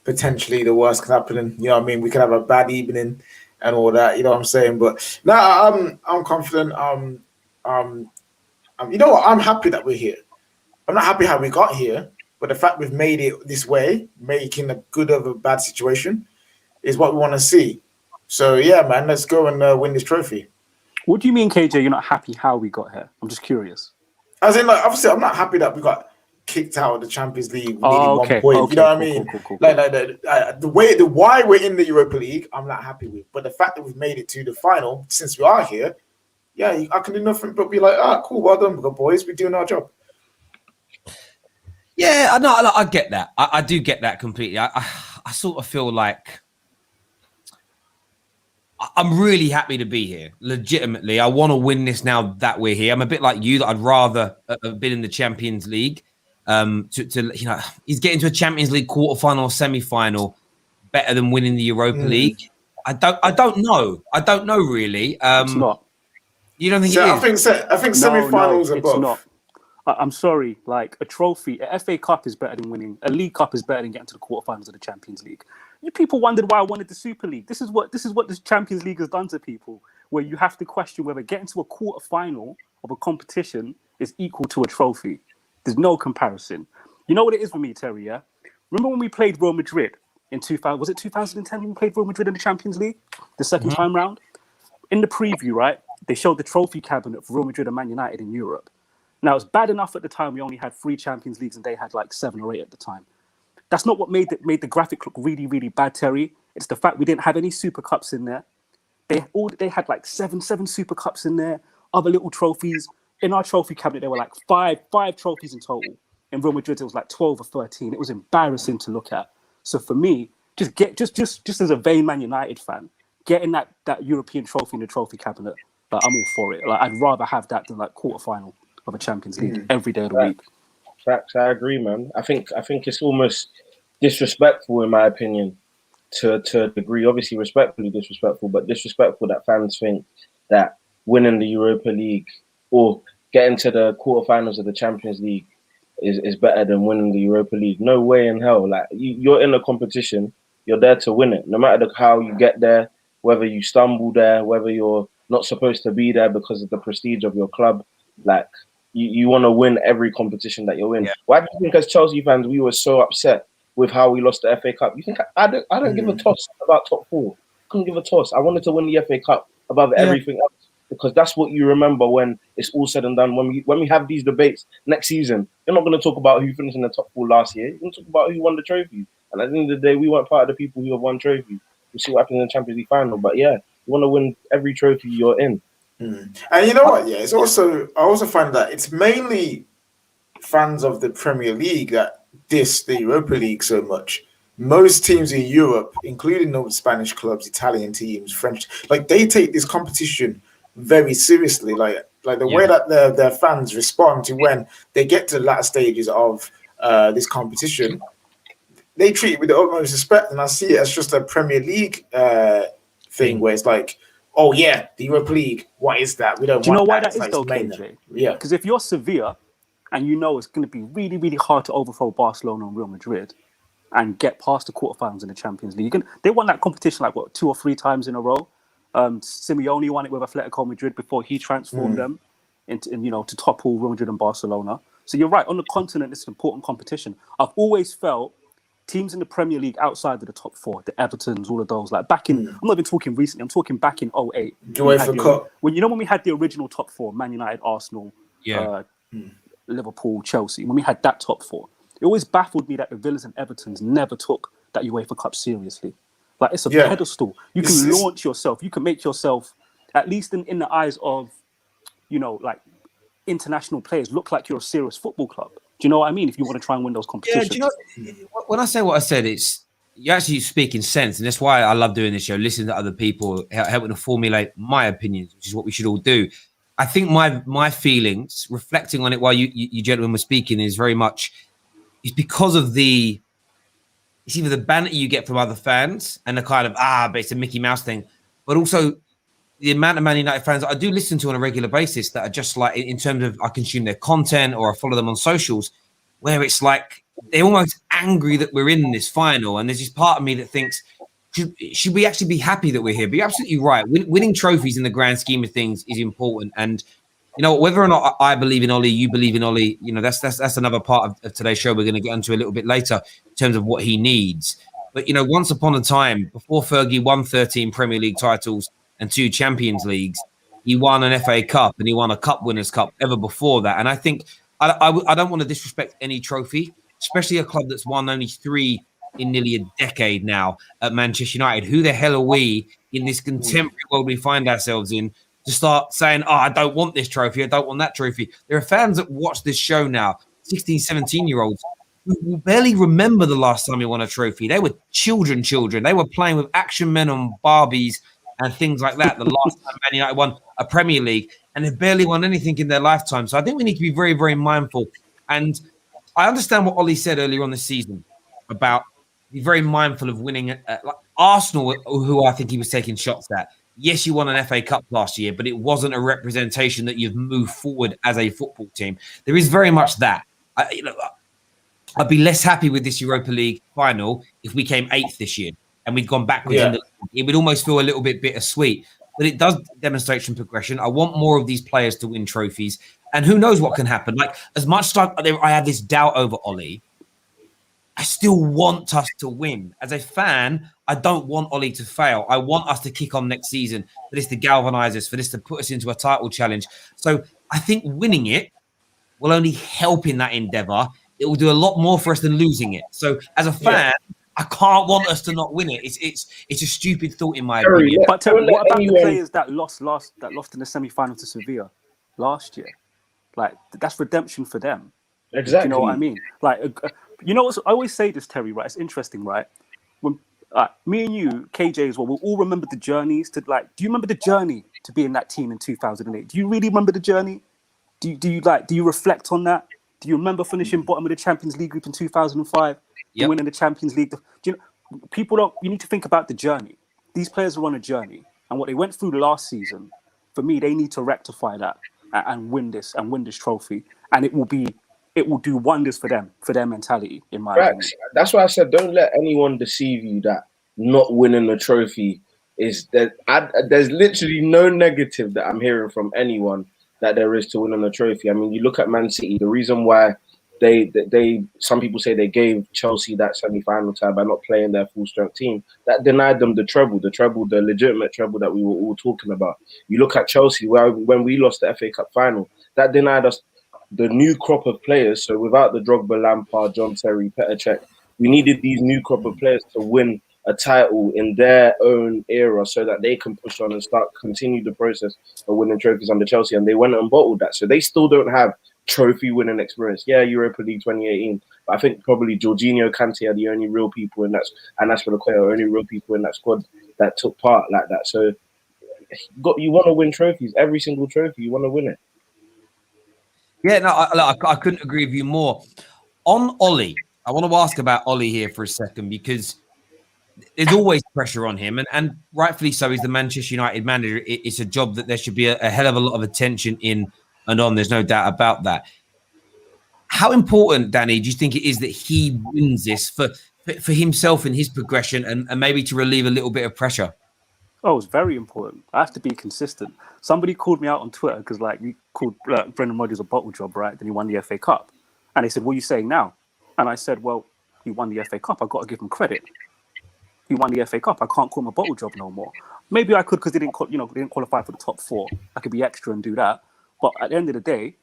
H: potentially the worst can happen. And, you know what I mean? We could have a bad evening and all that. You know what I'm saying? But no, I'm confident. You know what? I'm happy that we're here. I'm not happy how we got here, but the fact we've made it this way, making a good of a bad situation, is what we want to see. So yeah, man, let's go and win this trophy.
D: What do you mean, KJ? You're not happy how we got here? I'm just curious.
H: As in, like, obviously, I'm not happy that we got kicked out of the Champions League.
D: Oh,
H: okay,
D: 1
H: point.
D: Okay,
H: you know what I mean?
D: Cool.
H: Like the why we're in the Europa League, I'm not happy with. But the fact that we've made it to the final since we are here, yeah, I can do nothing but be like, cool, well done, boys, we're doing our job.
A: Yeah, I get that. I do get that completely. I sort of feel like I'm really happy to be here. Legitimately, I want to win this now that we're here. I'm a bit like you, that I'd rather have been in the Champions League. To you know, he's getting to a Champions League quarterfinal or semi-final better than winning the Europa League. I don't know. I don't know really.
D: It's not.
A: You don't think
H: So
A: it is?
H: I think semi-finals are
D: it's
H: above.
D: not. I'm sorry. Like a trophy, a FA Cup is better than winning. A League Cup is better than getting to the quarterfinals of the Champions League. You people wondered why I wanted the Super League. This is what the Champions League has done to people, where you have to question whether getting to a quarterfinal of a competition is equal to a trophy. There's no comparison. You know what it is for me, Terry? Yeah. Remember when we played Real Madrid in 2000? Was it 2010 when we played Real Madrid in the Champions League, the second time round? In the preview, right? They showed the trophy cabinet for Real Madrid and Man United in Europe. Now, it's bad enough at the time we only had 3 Champions Leagues and they had like 7 or 8 at the time. That's not what made the graphic look really, really bad, Terry. It's the fact we didn't have any Super Cups in there. They had like seven Super Cups in there, other little trophies. in our trophy cabinet, there were like five trophies in total. In Real Madrid, it was like 12 or 13. It was embarrassing to look at. So for me, just as a vain Man United fan, getting that European trophy in the trophy cabinet, like, I'm all for it. Like, I'd rather have that than like quarterfinal of a Champions League every day of the week.
C: Facts, I agree, man. I think it's almost disrespectful, in my opinion, to a degree. Obviously, respectfully disrespectful, but disrespectful that fans think that winning the Europa League or getting to the quarterfinals of the Champions League is better than winning the Europa League. No way in hell. Like, you're in a competition, you're there to win it. No matter how you get there, whether you stumble there, whether you're not supposed to be there because of the prestige of your club, like, you want to win every competition that you're in. Yeah. Why do you think, as Chelsea fans, we were so upset with how we lost the FA Cup? You think I don't give a toss about top four? I couldn't give a toss. I wanted to win the FA Cup above everything else, because that's what you remember when it's all said and done. When we have these debates next season, you're not going to talk about who finished in the top four last year. You're going to talk about who won the trophy. And at the end of the day, we weren't part of the people who have won trophies. We'll see what happens in the Champions League final. But yeah, you want to win every trophy you're in.
H: And you know what? Yeah, I also find that it's mainly fans of the Premier League that diss the Europa League so much. Most teams in Europe, including the Spanish clubs, Italian teams, French, like, they take this competition very seriously. Like the way that their fans respond to when they get to the latter stages of this competition, they treat it with the utmost respect. And I see it as just a Premier League thing where it's like, oh yeah, the Europa League, what is that? We don't.
D: Do you know why
H: that
D: is though, KJ?
H: Yeah,
D: because if you're Sevilla and you know it's going to be really, really hard to overthrow Barcelona and Real Madrid and get past the quarterfinals in the Champions League, they won that competition like 2 or 3 times in a row. Simeone won it with Atletico Madrid before he transformed them into, to topple Real Madrid and Barcelona. So you're right, on the continent, it's an important competition. I've always felt teams in the Premier League outside of the top 4, the Evertons, all of those, like back in, I'm not even talking recently, I'm talking back in 08. When we had the original top 4, Man United, Arsenal, Liverpool, Chelsea, when we had that top 4, it always baffled me that the Villas and Evertons never took that UEFA Cup seriously. Like, it's a pedestal. You can launch yourself. You can make yourself, at least in the eyes of, like, international players, look like you're a serious football club. Do you know what I mean? If you want to try and win those competitions.
A: Yeah, do you know, when I say what I said, it's you're actually speaking sense, and that's why I love doing this show, listening to other people, helping to formulate my opinions, which is what we should all do. I think my feelings, reflecting on it while you gentlemen were speaking, is very much it's because of it's either the banter you get from other fans and the kind of but it's a Mickey Mouse thing, but also the amount of Man United fans that I do listen to on a regular basis that are just like, in terms of I consume their content or I follow them on socials, where it's like they're almost angry that we're in this final. And there's this part of me that thinks, should we actually be happy that we're here? But you're absolutely right. Winning trophies in the grand scheme of things is important. And, whether or not I believe in Ollie, you believe in Ollie, that's another part of today's show we're going to get into a little bit later in terms of what he needs. But, once upon a time, before Fergie won 13 Premier League titles and 2 Champions Leagues, he won an FA Cup and he won a Cup Winners' Cup ever before that. And I think I don't want to disrespect any trophy, especially a club that's won only 3 in nearly a decade now at Manchester United. Who the hell are we in this contemporary world we find ourselves in to start saying, I don't want this trophy, I don't want that trophy? There are fans that watch this show now, 16, 17-year-olds, who barely remember the last time he won a trophy. They were children. They were playing with action men on Barbies and things like that the last time Man United won a Premier League, and they've barely won anything in their lifetime. So I think we need to be very, very mindful. And I understand what Ollie said earlier on this season about be very mindful of winning. Like Arsenal, who I think he was taking shots at. Yes, you won an FA Cup last year, but it wasn't a representation that you've moved forward as a football team. There is very much that. I'd be less happy with this Europa League final if we came 8th this year and we'd gone backwards. Yeah. It would almost feel a little bit bittersweet, but it does demonstrate some progression. I want more of these players to win trophies, and who knows what can happen. Like, as much as I have this doubt over Ollie, I still want us to win. As a fan, I don't want Ollie to fail. I want us to kick on next season, for this to galvanise us, for this to put us into a title challenge. So I think winning it will only help in that endeavour. It will do a lot more for us than losing it. So as a fan, I can't want us to not win it. It's a stupid thought in my opinion.
D: But what about the players that lost in the semi-final to Sevilla last year? Like that's redemption for them.
C: Exactly.
D: Do you know what I mean? Like, you know what? I always say this, Terry. Right? It's interesting, right? When me and you, KJ as well, we'll all remember the journeys to like. Do you remember the journey to be in that team in 2008? Do you really remember the journey? Do you reflect on that? Do you remember finishing bottom of the Champions League group in 2005?
A: Yep.
D: Winning the Champions League. Do you know, people don't. You need to think about the journey. These players are on a journey, and what they went through last season. For me, they need to rectify that and win this trophy, and it will do wonders for them, for their mentality, in my opinion.
C: Facts. That's why I said don't let anyone deceive you that not winning the trophy is that. There's literally no negative that I'm hearing from anyone that there is to winning the trophy. I mean, you look at Man City. The reason why they some people say they gave Chelsea that semi-final tie by not playing their full strength team, that denied them the legitimate treble that we were all talking about. You look at Chelsea, when we lost the FA Cup final, that denied us the new crop of players. So without the Drogba, Lampard, John Terry, Petr Cech, we needed these new crop of players to win a title in their own era so that they can push on and continue the process of winning trophies under Chelsea. And they went and bottled that. So they still don't have trophy winning experience. Yeah, Europa League 2018. But I think probably Jorginho, Kante are the only real people in that, and that's for the only real people in that squad that took part like that. So you want to win trophies, every single trophy, you want to win it.
A: Yeah, no, I couldn't agree with you more. On Ollie, I want to ask about Ollie here for a second because there's always pressure on him, and rightfully so. He's the Manchester United manager. It's a job that there should be a hell of a lot of attention in and on. There's no doubt about that. How important, Danny, do you think it is that he wins this for himself and his progression and maybe to relieve a little bit of pressure?
D: Oh, it's very important. I have to be consistent. Somebody called me out on Twitter because, like, you called Brendan Rodgers a bottle job, right? Then he won the FA Cup. And they said, what are you saying now? And I said, well, he won the FA Cup. I've got to give him credit. He won the FA Cup. I can't call him a bottle job no more. Maybe I could because they didn't qualify for the top four. I could be extra and do that. But at the end of the day,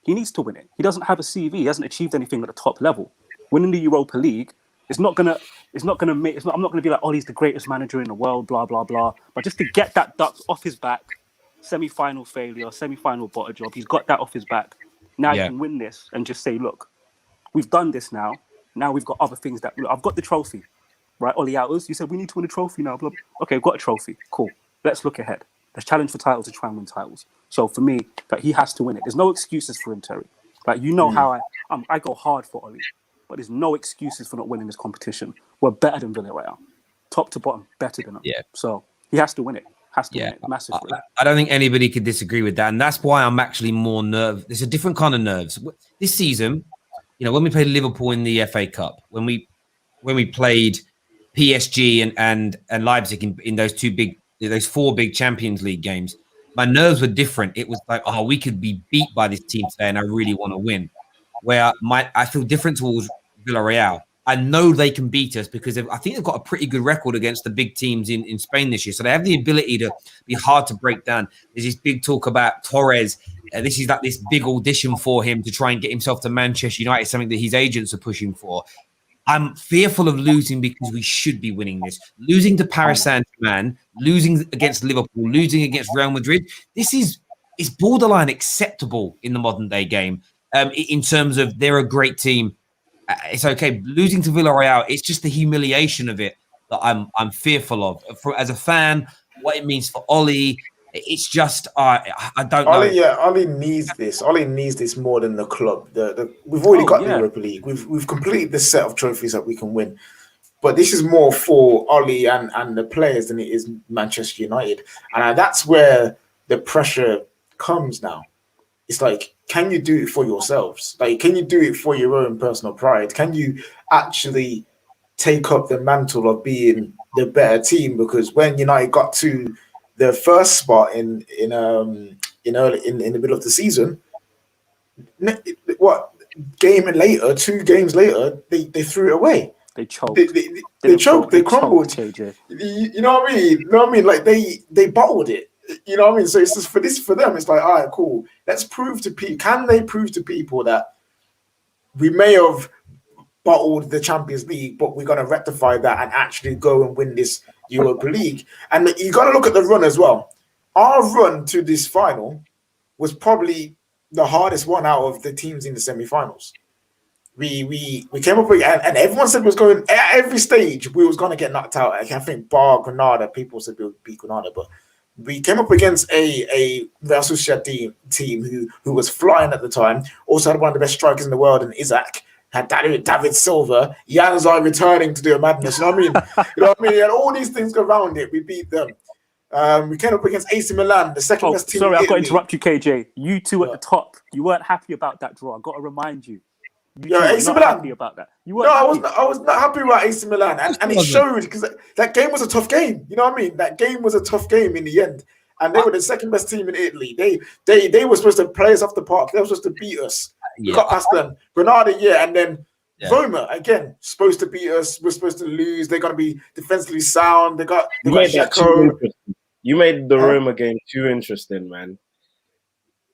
D: he needs to win it. He doesn't have a CV. He hasn't achieved anything at the top level. Winning the Europa League, I'm not gonna be like, oh, he's the greatest manager in the world, blah blah blah. But just to get that duck off his back, semi-final failure, semi-final bottle job, he's got that off his back. Now he can win this and just say, look, we've done this now. Now we've got other things I've got the trophy, right? Ollie Outers, you said we need to win a trophy now. Blah, blah. Okay, we've got a trophy. Cool. Let's look ahead. Let's challenge for titles to try and win titles. So for me, that he has to win it. There's no excuses for him, Terry. Like, you know how I go hard for Ollie. But there's no excuses for not winning this competition. We're better than Villarreal. Top to bottom, better than them. Yeah. So he has to win it. Win it massively.
A: I don't think anybody could disagree with that. And that's why I'm actually more nervous. There's a different kind of nerves. This season, when we played Liverpool in the FA Cup, when we played PSG and Leipzig in those four big Champions League games, my nerves were different. It was like, oh, we could be beat by this team today and I really want to win. Where I feel different towards Villarreal. I know they can beat us because I think they've got a pretty good record against the big teams in Spain this year. So they have the ability to be hard to break down. There's this big talk about Torres. This is like this big audition for him to try and get himself to Manchester United, something that his agents are pushing for. I'm fearful of losing because we should be winning this. Losing to Paris Saint-Germain, losing against Liverpool, losing against Real Madrid. This is borderline acceptable in the modern day game. In terms of they're a great team, it's okay. Losing to Villarreal, it's just the humiliation of it that I'm fearful of. As a fan, what it means for Ollie, it's just I don't know.
H: Ollie needs this. Ollie needs this more than the club. We've already got the Europa League. We've completed the set of trophies that we can win. But this is more for Ollie and the players than it is Manchester United, and that's where the pressure comes now. It's like, can you do it for yourselves? Like, can you do it for your own personal pride? Can you actually take up the mantle of being the better team? Because when United got to the first spot in the middle of the season, two games later, they threw it away.
D: They choked.
H: They choked. They crumbled.
D: KJ.
H: You know what I mean? Like they bottled it. You know what I mean? So it's just for them. It's like, all right, cool. Let's prove to people. Can they prove to people that we may have bottled the Champions League, but we're going to rectify that and actually go and win this Europa League? And you got to look at the run as well. Our run to this final was probably the hardest one out of the teams in the semi-finals. We came up with, and everyone said we was going at every stage we was going to get knocked out. I think bar Granada, people said we would beat Granada, but we came up against a Real Sociedad team who was flying at the time. Also had one of the best strikers in the world in Isaac. Had David Silva, Januzaj returning to do a madness. You know what I mean? You know what I mean? And all these things go around it. We beat them. We came up against AC Milan, the second best team.
D: Sorry,
H: in
D: I've got to
H: Italy.
D: interrupt you, KJ. You two at the top. You weren't happy about that draw. I've got to remind you. You two were
H: AC
D: not
H: Milan.
D: happy about that. You
H: No,
D: weren't
H: I was not happy about AC Milan, and it showed because that game was a tough game. You know what I mean? That game was a tough game in the end, and they were the second best team in Italy. They were supposed to play us off the park. They were supposed to beat us. We got past them. Granada, and then Roma again supposed to beat us. We're supposed to lose. They're gonna be defensively sound. They got Xhaka.
C: You made the Roma game too interesting, man.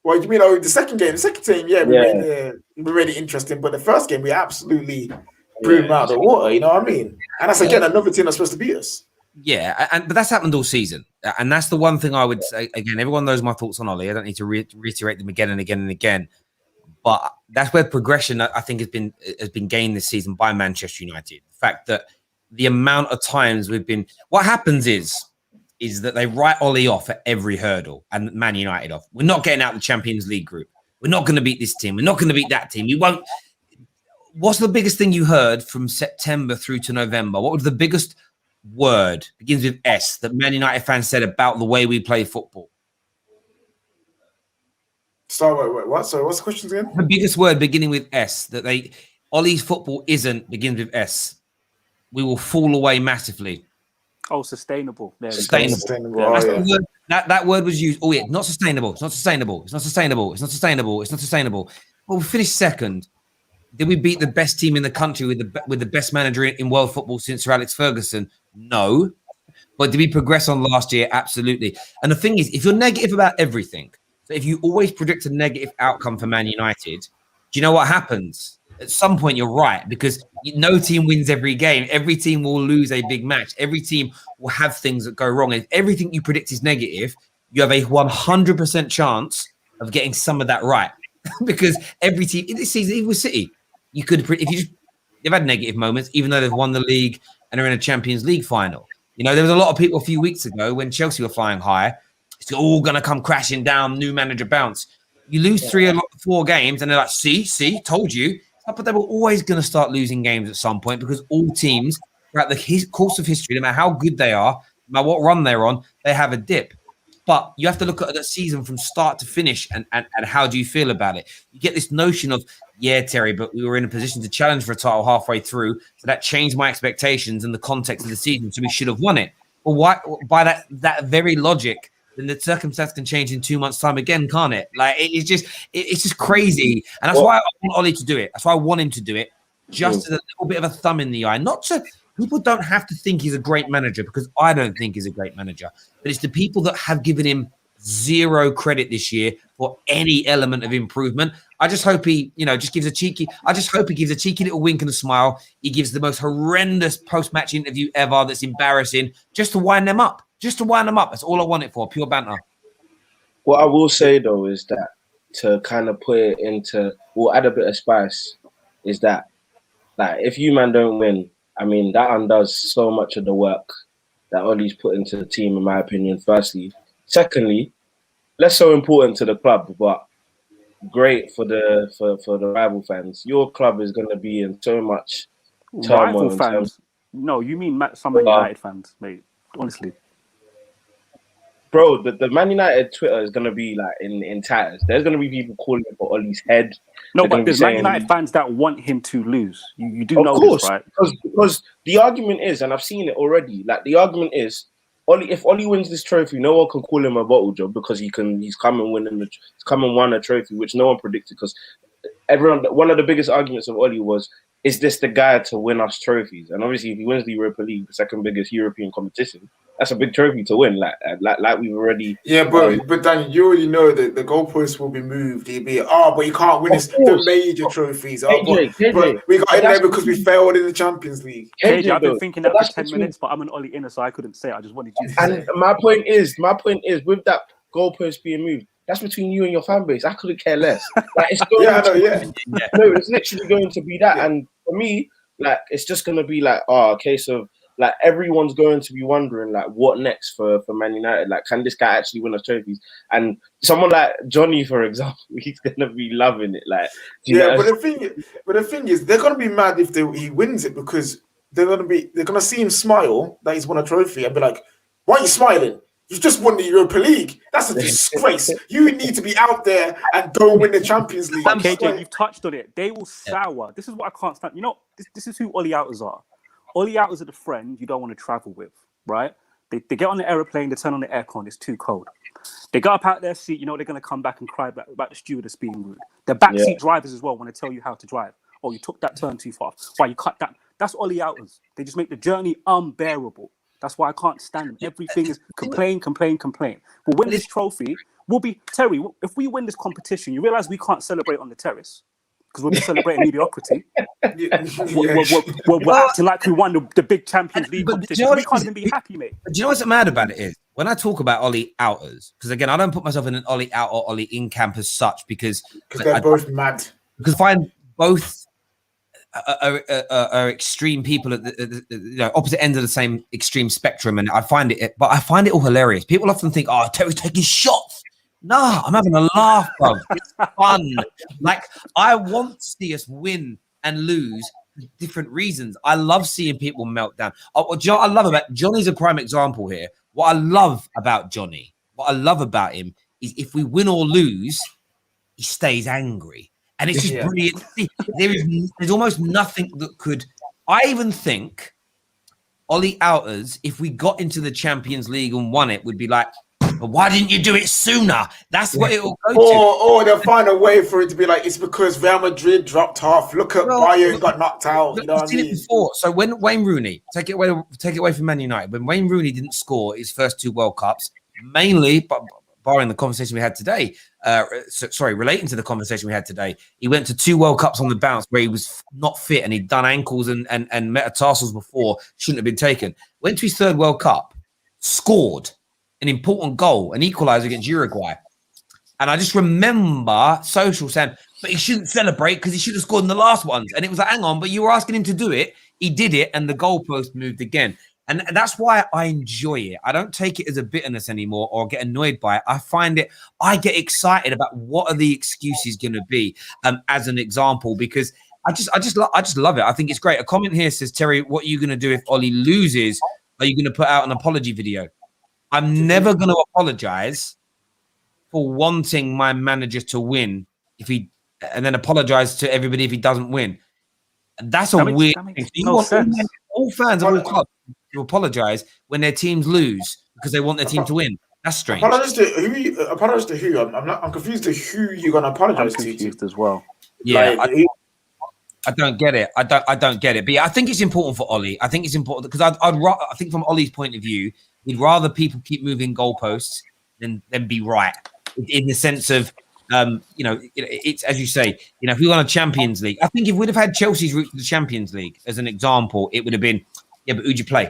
H: Well, you mean the second game? The second team, we made it interesting. But the first game, we absolutely blew them out of the water. You know what I mean? And that's again another team that's supposed to beat us.
A: Yeah, but that's happened all season, and that's the one thing I would say. Again, everyone knows my thoughts on Ollie. I don't need to reiterate them again and again and again. But that's where progression, I think, has been gained this season by Manchester United. The fact that the amount of times what happens is that they write Ollie off at every hurdle and Man United off. We're not getting out of the Champions League group. We're not going to beat this team. We're not going to beat that team. We won't. What's the biggest thing you heard from September through to November? What was the biggest word, begins with S, that Man United fans said about the way we play football?
H: So wait, what? So what's the questions again?
A: The biggest word beginning with S that Ollie's football begins with S. We will fall away massively.
D: Oh, sustainable.
H: Sustainable.
A: That word was used. Oh yeah, not sustainable. It's not sustainable. It's not sustainable. It's not sustainable. It's not sustainable. Well, we finished second. Did we beat the best team in the country with the best manager in world football since Sir Alex Ferguson? No. But did we progress on last year? Absolutely. And the thing is, if you're negative about everything, so if you always predict a negative outcome for Man United, do you know what happens? At some point, you're right, because no team wins every game. Every team will lose a big match. Every team will have things that go wrong. And if everything you predict is negative, you have a 100% chance of getting some of that right. Because every team in this season, even with City, they've had negative moments, even though they've won the league and are in a Champions League final. You know, there was a lot of people a few weeks ago when Chelsea were flying high. It's all going to come crashing down, new manager bounce. You lose 3 or 4 games, and they're like, see, told you. But they were always going to start losing games at some point because all teams, throughout the course of history, no matter how good they are, no matter what run they're on, they have a dip. But you have to look at the season from start to finish and how do you feel about it? You get this notion of, Terry, but we were in a position to challenge for a title halfway through, so that changed my expectations in the context of the season, so we should have won it. Well, why? By that very logic, then the circumstance can change in 2 months' time again, can't it? Like it's just crazy, and that's why I want Ollie to do it. That's why I want him to do it, just as a little bit of a thumb in the eye. People don't have to think he's a great manager, because I don't think he's a great manager. But it's the people that have given him zero credit this year for any element of improvement. I just hope he, gives a cheeky little wink and a smile. He gives the most horrendous post-match interview ever that's embarrassing, just to wind them up. That's all I want it for, pure banter.
C: What I will say, though, is that to kind of put it into, or add a bit of spice, is that, like, if you man don't win, I mean, that undoes so much of the work that Ollie's put into the team, in my opinion, firstly. Secondly, less so important to the club, but great for the rival fans. Your club is going to be in so much turmoil.
D: Rival fans? No, you mean some United fans, mate. Honestly.
C: Bro, the Man United Twitter is going to be like in tatters. There's going to be people calling for Ollie's head.
D: No, but there's Man United fans that want him to lose. You do know this, right?
C: Because the argument is, and I've seen it already, like the argument is, if Ollie wins this trophy, no one can call him a bottle job, because he's come and won a trophy, which no one predicted. Because one of the biggest arguments of Ollie was, is this the guy to win us trophies? And obviously, if he wins the Europa League, the second biggest European competition, that's a big trophy to win. Like we've already.
H: Yeah, but Dan, you already know that the goalposts will be moved. He'll be, but you can't win the major trophies. But we got in there because we failed in the Champions League.
D: KJ, I've been thinking that for 10 minutes, but I'm an Ollie inner, so I couldn't say it. I just wanted you to say it.
C: And my point is, with that goalpost being moved, That's between you and your fan base. I couldn't care less. Like it's going
H: Yeah, I know, yeah.
C: no, it's literally going to be that. And for me, like it's just gonna be like a case of like everyone's going to be wondering like what next for Man United. Like, can this guy actually win us trophies? And someone like Johnny, for example, he's gonna be loving it. Like,
H: but the thing is, they're gonna be mad if he wins it because they're gonna see him smile that he's won a trophy and be like, "Why are you smiling? You've just won the Europa League. That's a disgrace. You need to be out there and go win the Champions League."
D: KJ, you've touched on it. They will sour. This is what I can't stand. You know, this is who Ollie Outers are. Ollie Outers are the friend you don't want to travel with, right? They get on the aeroplane, they turn on the aircon, it's too cold. They get up out their seat, you know they're going to come back and cry about the stewardess being rude. The backseat drivers as well want to tell you how to drive. Oh, you took that turn too far. Why, you cut that? That's Ollie Outers. They just make the journey unbearable. That's why I can't stand them. Everything is complain. We'll win this trophy. We'll be, Terry, if we win this competition, you realise we can't celebrate on the terrace because we'll be celebrating mediocrity. We're acting like we won the big Champions League competition. We can't even be happy, mate.
A: But do you know what's mad about it is when I talk about Ollie Outers, because again, I don't put myself in an Ollie out or Ollie in camp as such because
H: they're both mad.
A: Because I find both are extreme people at the opposite ends of the same extreme spectrum, and I find it all hilarious. People often think, "Oh, Terry's taking shots." Nah, I'm having a laugh, bro. It's fun. Like, I want to see us win and lose for different reasons. I love seeing people melt down. I love about Johnny's a prime example here. What I love about Johnny, what I love about him is if we win or lose, he stays angry. And it's just brilliant. There's almost nothing that could. I even think Ollie Outers, if we got into the Champions League and won it, would be like, but why didn't you do it sooner? That's what it will go to.
H: Or they'll find a way for it to be like, it's because Real Madrid dropped off. Look at Bayern got knocked out. You know what I mean?
A: Before. So when Wayne Rooney, take it away from Man United, when Wayne Rooney didn't score his first 2 World Cups, mainly, barring the conversation we had today, relating to the conversation we had today, he went to 2 World Cups on the bounce where he was not fit and he'd done ankles and metatarsals before, shouldn't have been taken. Went to his 3rd World Cup, scored an important goal, an equaliser against Uruguay. And I just remember Social saying, but he shouldn't celebrate because he should have scored in the last ones. And it was like, hang on, but you were asking him to do it. He did it and the goalpost moved again. And that's why I enjoy it. I don't take it as a bitterness anymore or get annoyed by it. I get excited about what are the excuses going to be as an example, because I just love it. I think it's great. A comment here says, Terry, what are you going to do if Ollie loses? Are you going to put out an apology video? I'm never going to apologize for wanting my manager to win and then apologize to everybody if he doesn't win. That's a weird thing. You want all fans of all clubs to apologize when their teams lose because they want their team to win. That's strange.
H: Apologize to who? I'm confused to who you're going to apologize to.
D: Confused as well.
A: Yeah. I don't get it. I don't get it. But yeah, I think it's important for Ollie. I think it's important because I think from Ollie's point of view, we'd rather people keep moving goalposts than be right. In the sense of, it's as you say, if we won a Champions League, I think if we'd have had Chelsea's route to the Champions League as an example, it would have been, yeah, but who'd you play?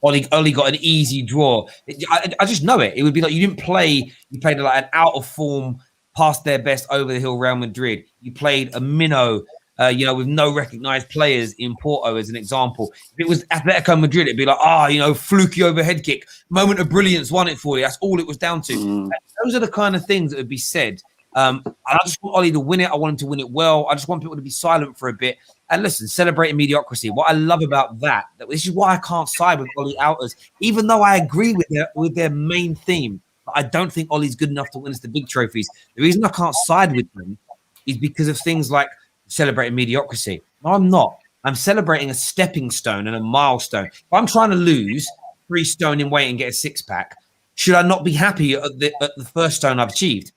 A: Ollie got an easy draw. I just know it. It would be like you didn't play. You played like an out of form, past their best, over the hill Real Madrid. You played a minnow. With no recognised players in Porto as an example. If it was Atletico Madrid, it'd be like, fluky overhead kick, moment of brilliance, won it for you. That's all it was down to. Those are the kind of things that would be said. I just want Ollie to win it. I want him to win it well. I just want people to be silent for a bit and listen, celebrating mediocrity. What I love about that this is why I can't side with Ollie Outers, even though I agree with their main theme. But I don't think Ollie's good enough to win us the big trophies. The reason I can't side with them is because of things like celebrating mediocrity. No, I'm not. I'm celebrating a stepping stone and a milestone. If I'm trying to lose 3 stone in weight and get a 6-pack, should I not be happy at the first stone I've achieved?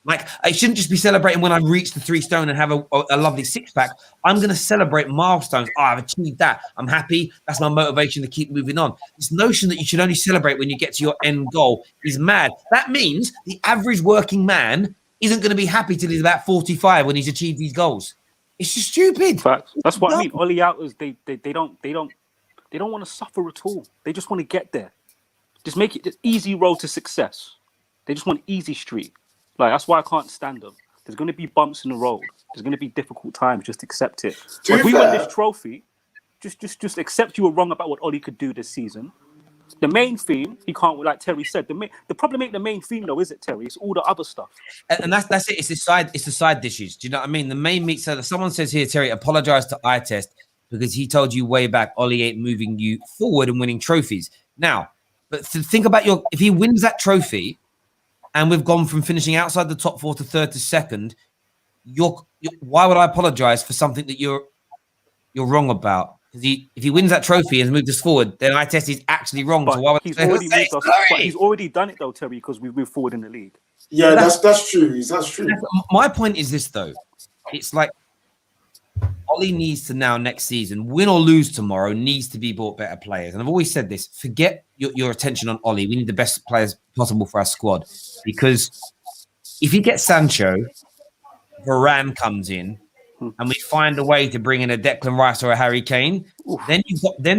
A: Like, I shouldn't just be celebrating when I reach the 3 stone and have a lovely 6-pack. I'm going to celebrate milestones. I've achieved that. I'm happy. That's my motivation to keep moving on. This notion that you should only celebrate when you get to your end goal is mad. That means the average working man isn't going to be happy till he's about 45 when he's achieved these goals. It's just stupid.
D: Facts. That's what I mean. Ollie Outers, they don't want to suffer at all. They just want to get there. Just make it just easy road to success. They just want easy street. Like that's why I can't stand them. There's going to be bumps in the road. There's going to be difficult times. Just accept it.
H: To
D: But
H: be
D: if we win
H: fair-
D: this trophy, just accept you were wrong about what Ollie could do this season. The main theme, he can't, like Terry said. The problem ain't the main theme, though, is it, Terry? It's all the other stuff.
A: And that's it. It's the side dishes. Do you know what I mean? The main meat. So someone says here, Terry, apologize to eye test because he told you way back Ollie ain't moving you forward and winning trophies. Now, but think about if he wins that trophy, and we've gone from finishing outside the top 4 to 3rd to 2nd, why would I apologize for something that you're wrong about? Because if he wins that trophy and moves us forward, then eye test is actually wrong.
D: But
A: So why would
D: he's
A: I
D: already
A: say
D: moved us.
A: sorry?
D: But he's already done it though, Terry, because we've moved forward in the league.
H: Yeah, that's true. That's true.
A: My point is this though. It's like Ollie needs to now next season, win or lose tomorrow, needs to be bought better players. And I've always said this, forget your attention on Ollie. We need the best players possible for our squad. Because if you get Sancho, Varane comes in, and we find a way to bring in a Declan Rice or a Harry Kane, then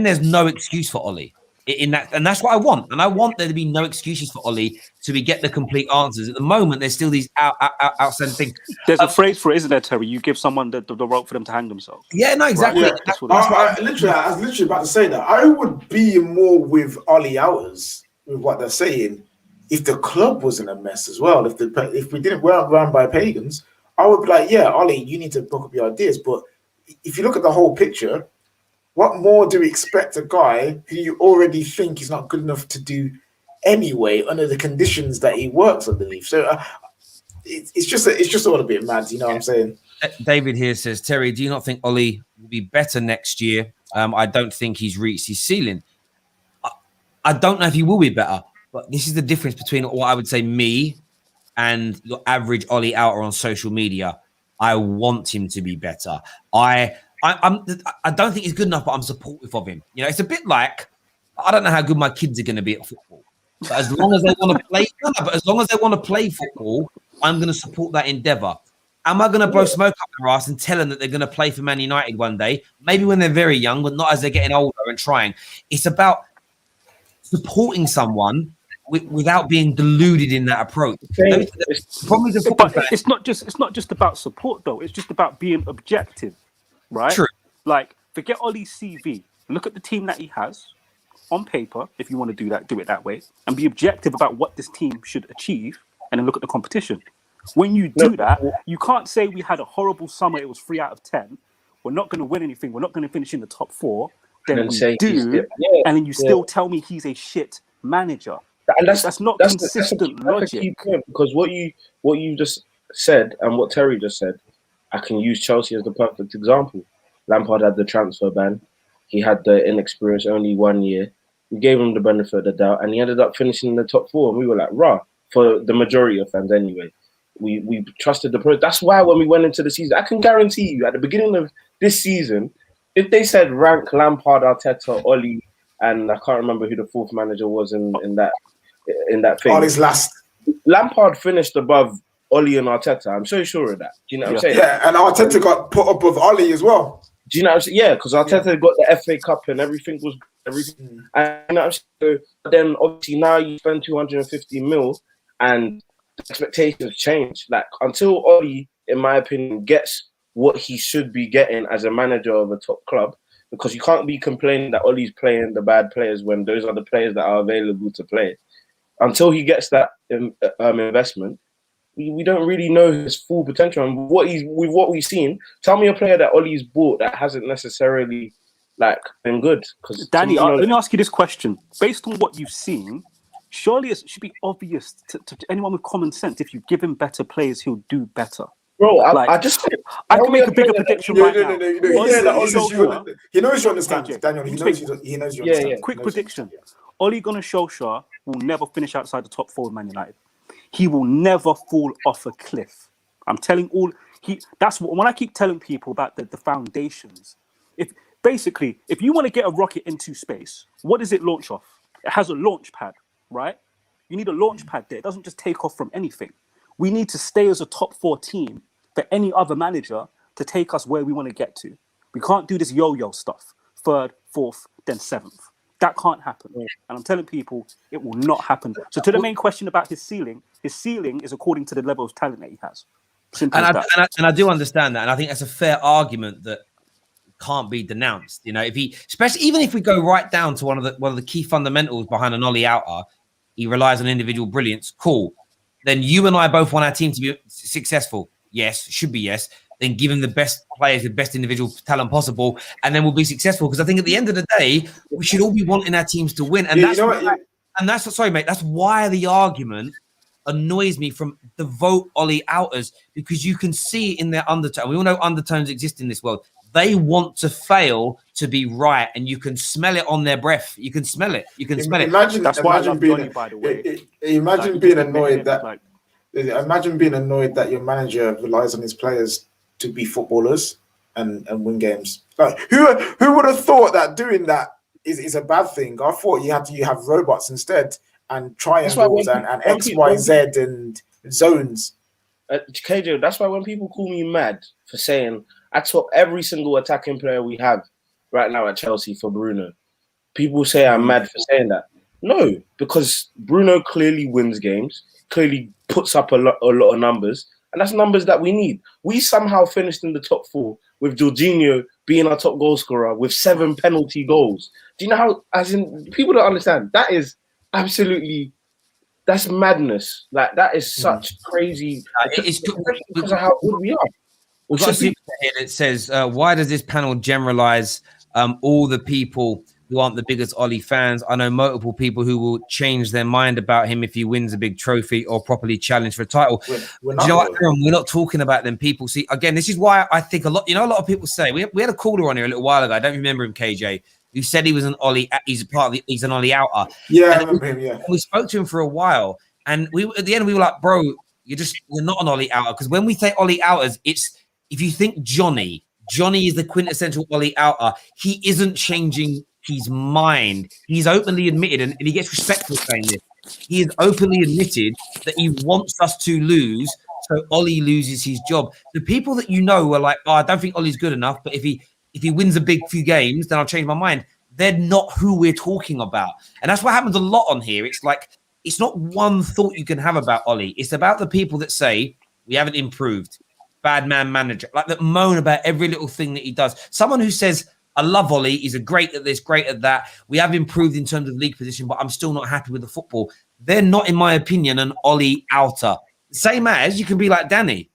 A: there's no excuse for Ollie. In that, and that's what I want. And I want there to be no excuses for Ollie so we get the complete answers. At the moment, there's still these outstanding things.
D: There's a phrase for it, isn't there, Terry? You give someone the rope for them to hang themselves.
A: Yeah, no, exactly.
H: Yeah.
D: That's what it is.
H: I was literally about to say that. I would be more with Ollie Outers with what they're saying if the club was in a mess as well. If we didn't weren't run by pagans, I would be like, yeah, Ollie, you need to book up your ideas. But if you look at the whole picture, what more do we expect a guy who you already think is not good enough to do anyway under the conditions that he works underneath? So it's just all a bit mad, you know what I'm saying?
A: David here says, Terry, do you not think Ollie will be better next year? I don't think he's reached his ceiling. I don't know if he will be better, but this is the difference between what I would say me and your average Ollie outer on social media. I want him to be better. I don't think he's good enough, but I'm supportive of him. You know, it's a bit like I don't know how good my kids are going to be at football, but as long as they want to play, football, I'm going to support that endeavor. Am I going to blow smoke up their ass and tell them that they're going to play for Man United one day? Maybe when they're very young, but not as they're getting older and trying. It's about supporting someone without being deluded in that approach.
D: But it's not just about support though. It's just about being objective, right?
A: True.
D: Like forget Ollie's CV. Look at the team that he has on paper. If you want to do it that way, and be objective about what this team should achieve, and then look at the competition. When you do that, you can't say we had a horrible summer. It was 3 out of 10. We're not going to win anything. We're not going to finish in the top 4. Then we do, and then you still tell me he's a shit manager. And that's not consistent logic.
C: Key point, because what you just said and what Terry just said, I can use Chelsea as the perfect example. Lampard had the transfer ban. He had the inexperience, only 1 year. We gave him the benefit of the doubt, and he ended up finishing in the top 4. And we were like, rah, for the majority of fans anyway. We trusted the process. That's why when we went into the season, I can guarantee you at the beginning of this season, if they said rank Lampard, Arteta, Ollie, and I can't remember who the 4th manager was in that thing.
H: Ollie's last.
C: Lampard finished above Ollie and Arteta. I'm so sure of that. Do you know what I'm saying?
H: Yeah, and Arteta got put up with Ollie as well.
C: Do you know what I'm saying? Yeah, because Arteta got the FA Cup and everything was everything. And you know what I'm saying? So then obviously now you spend 250 mil and expectations change. Like until Ollie, in my opinion, gets what he should be getting as a manager of a top club, because you can't be complaining that Ollie's playing the bad players when those are the players that are available to play. Until he gets that investment, we don't really know his full potential. And what we've seen, tell me a player that Ollie's bought that hasn't necessarily been good. Because
D: Danny, let me ask you this question: based on what you've seen, surely it should be obvious to anyone with common sense. If you give him better players, he'll do better.
C: Bro, I just
D: I can make a bigger prediction right now.
H: He knows you understand, Daniel. He knows you understand.
D: Yeah. Quick prediction: Ole Gunnar Solskjaer will never finish outside the top 4 of Man United. He will never fall off a cliff. I'm telling that's what when I keep telling people about the foundations. If you want to get a rocket into space, what does it launch off? It has a launch pad, right? You need a launch pad there. It doesn't just take off from anything. We need to stay as a top 4 team for any other manager to take us where we want to get to. We can't do this yo-yo stuff. 3rd, 4th, then 7th. That can't happen. And I'm telling people it will not happen. So to the main question about his ceiling is according to the level of talent that he has. Simple as that.
A: And I do understand that. And I think that's a fair argument that can't be denounced. You know, if he, especially even if we go right down to one of the key fundamentals behind an Ollie outer, he relies on individual brilliance. Cool. Then you and I both want our team to be successful. Yes, should be yes. Then give him the best players, the best individual talent possible, and then we'll be successful. Because I think at the end of the day, we should all be wanting our teams to win. And that's why the argument annoys me from the vote Ollie outers, because you can see in their undertone. We all know undertones exist in this world. They want to fail to be right, and you can smell it on their breath. You can smell it. You can smell it.
D: That's why I love Johnny, by the way.
H: Imagine being annoyed that. Imagine being annoyed that your manager relies on his players to be footballers and win games. Like who would have thought that doing that is a bad thing? I thought you have robots instead and triangles and X, Y, Z and zones.
C: KJ, that's why when people call me mad for saying I top every single attacking player we have right now at Chelsea for Bruno, people say I'm mad for saying that. No, because Bruno clearly wins games, clearly puts up a lot of numbers, and that's numbers that we need. We somehow finished in the top 4 with Jorginho being our top goal scorer with 7 penalty goals. Do you know how? As in, people don't understand. That is absolutely. That's madness. Like that is such crazy. It's because of how good we are.
A: We've got a super here that says, why does this panel generalize all the people who aren't the biggest Ollie fans? I know multiple people who will change their mind about him if he wins a big trophy or properly challenge for a title.
H: We're
A: not talking about them people. See, again, this is why I think a lot of people say, we had a caller on here a little while ago. I don't remember him, KJ, who said he was an Ollie. He's an Ollie outer.
H: Yeah, I remember him. Yeah,
A: we spoke to him for a while, and at the end we were like, bro, you're not an Ollie outer, because when we say Ollie outers, it's if you think Johnny is the quintessential Ollie outer. He isn't changing his mind. He's openly admitted, and he gets respect for saying this. He has openly admitted that he wants us to lose, so Ollie loses his job. The people that you know are like, oh, I don't think Ollie's good enough, but if he wins a big few games, then I'll change my mind. They're not who we're talking about. And that's what happens a lot on here. It's like, it's not one thought you can have about Ollie. It's about the people that say, we haven't improved. Bad man manager. Like that moan about every little thing that he does. Someone who says, I love Ollie. He's a great at this, great at that. We have improved in terms of league position, but I'm still not happy with the football. They're not, in my opinion, an Ollie outer. Same as you can be like Danny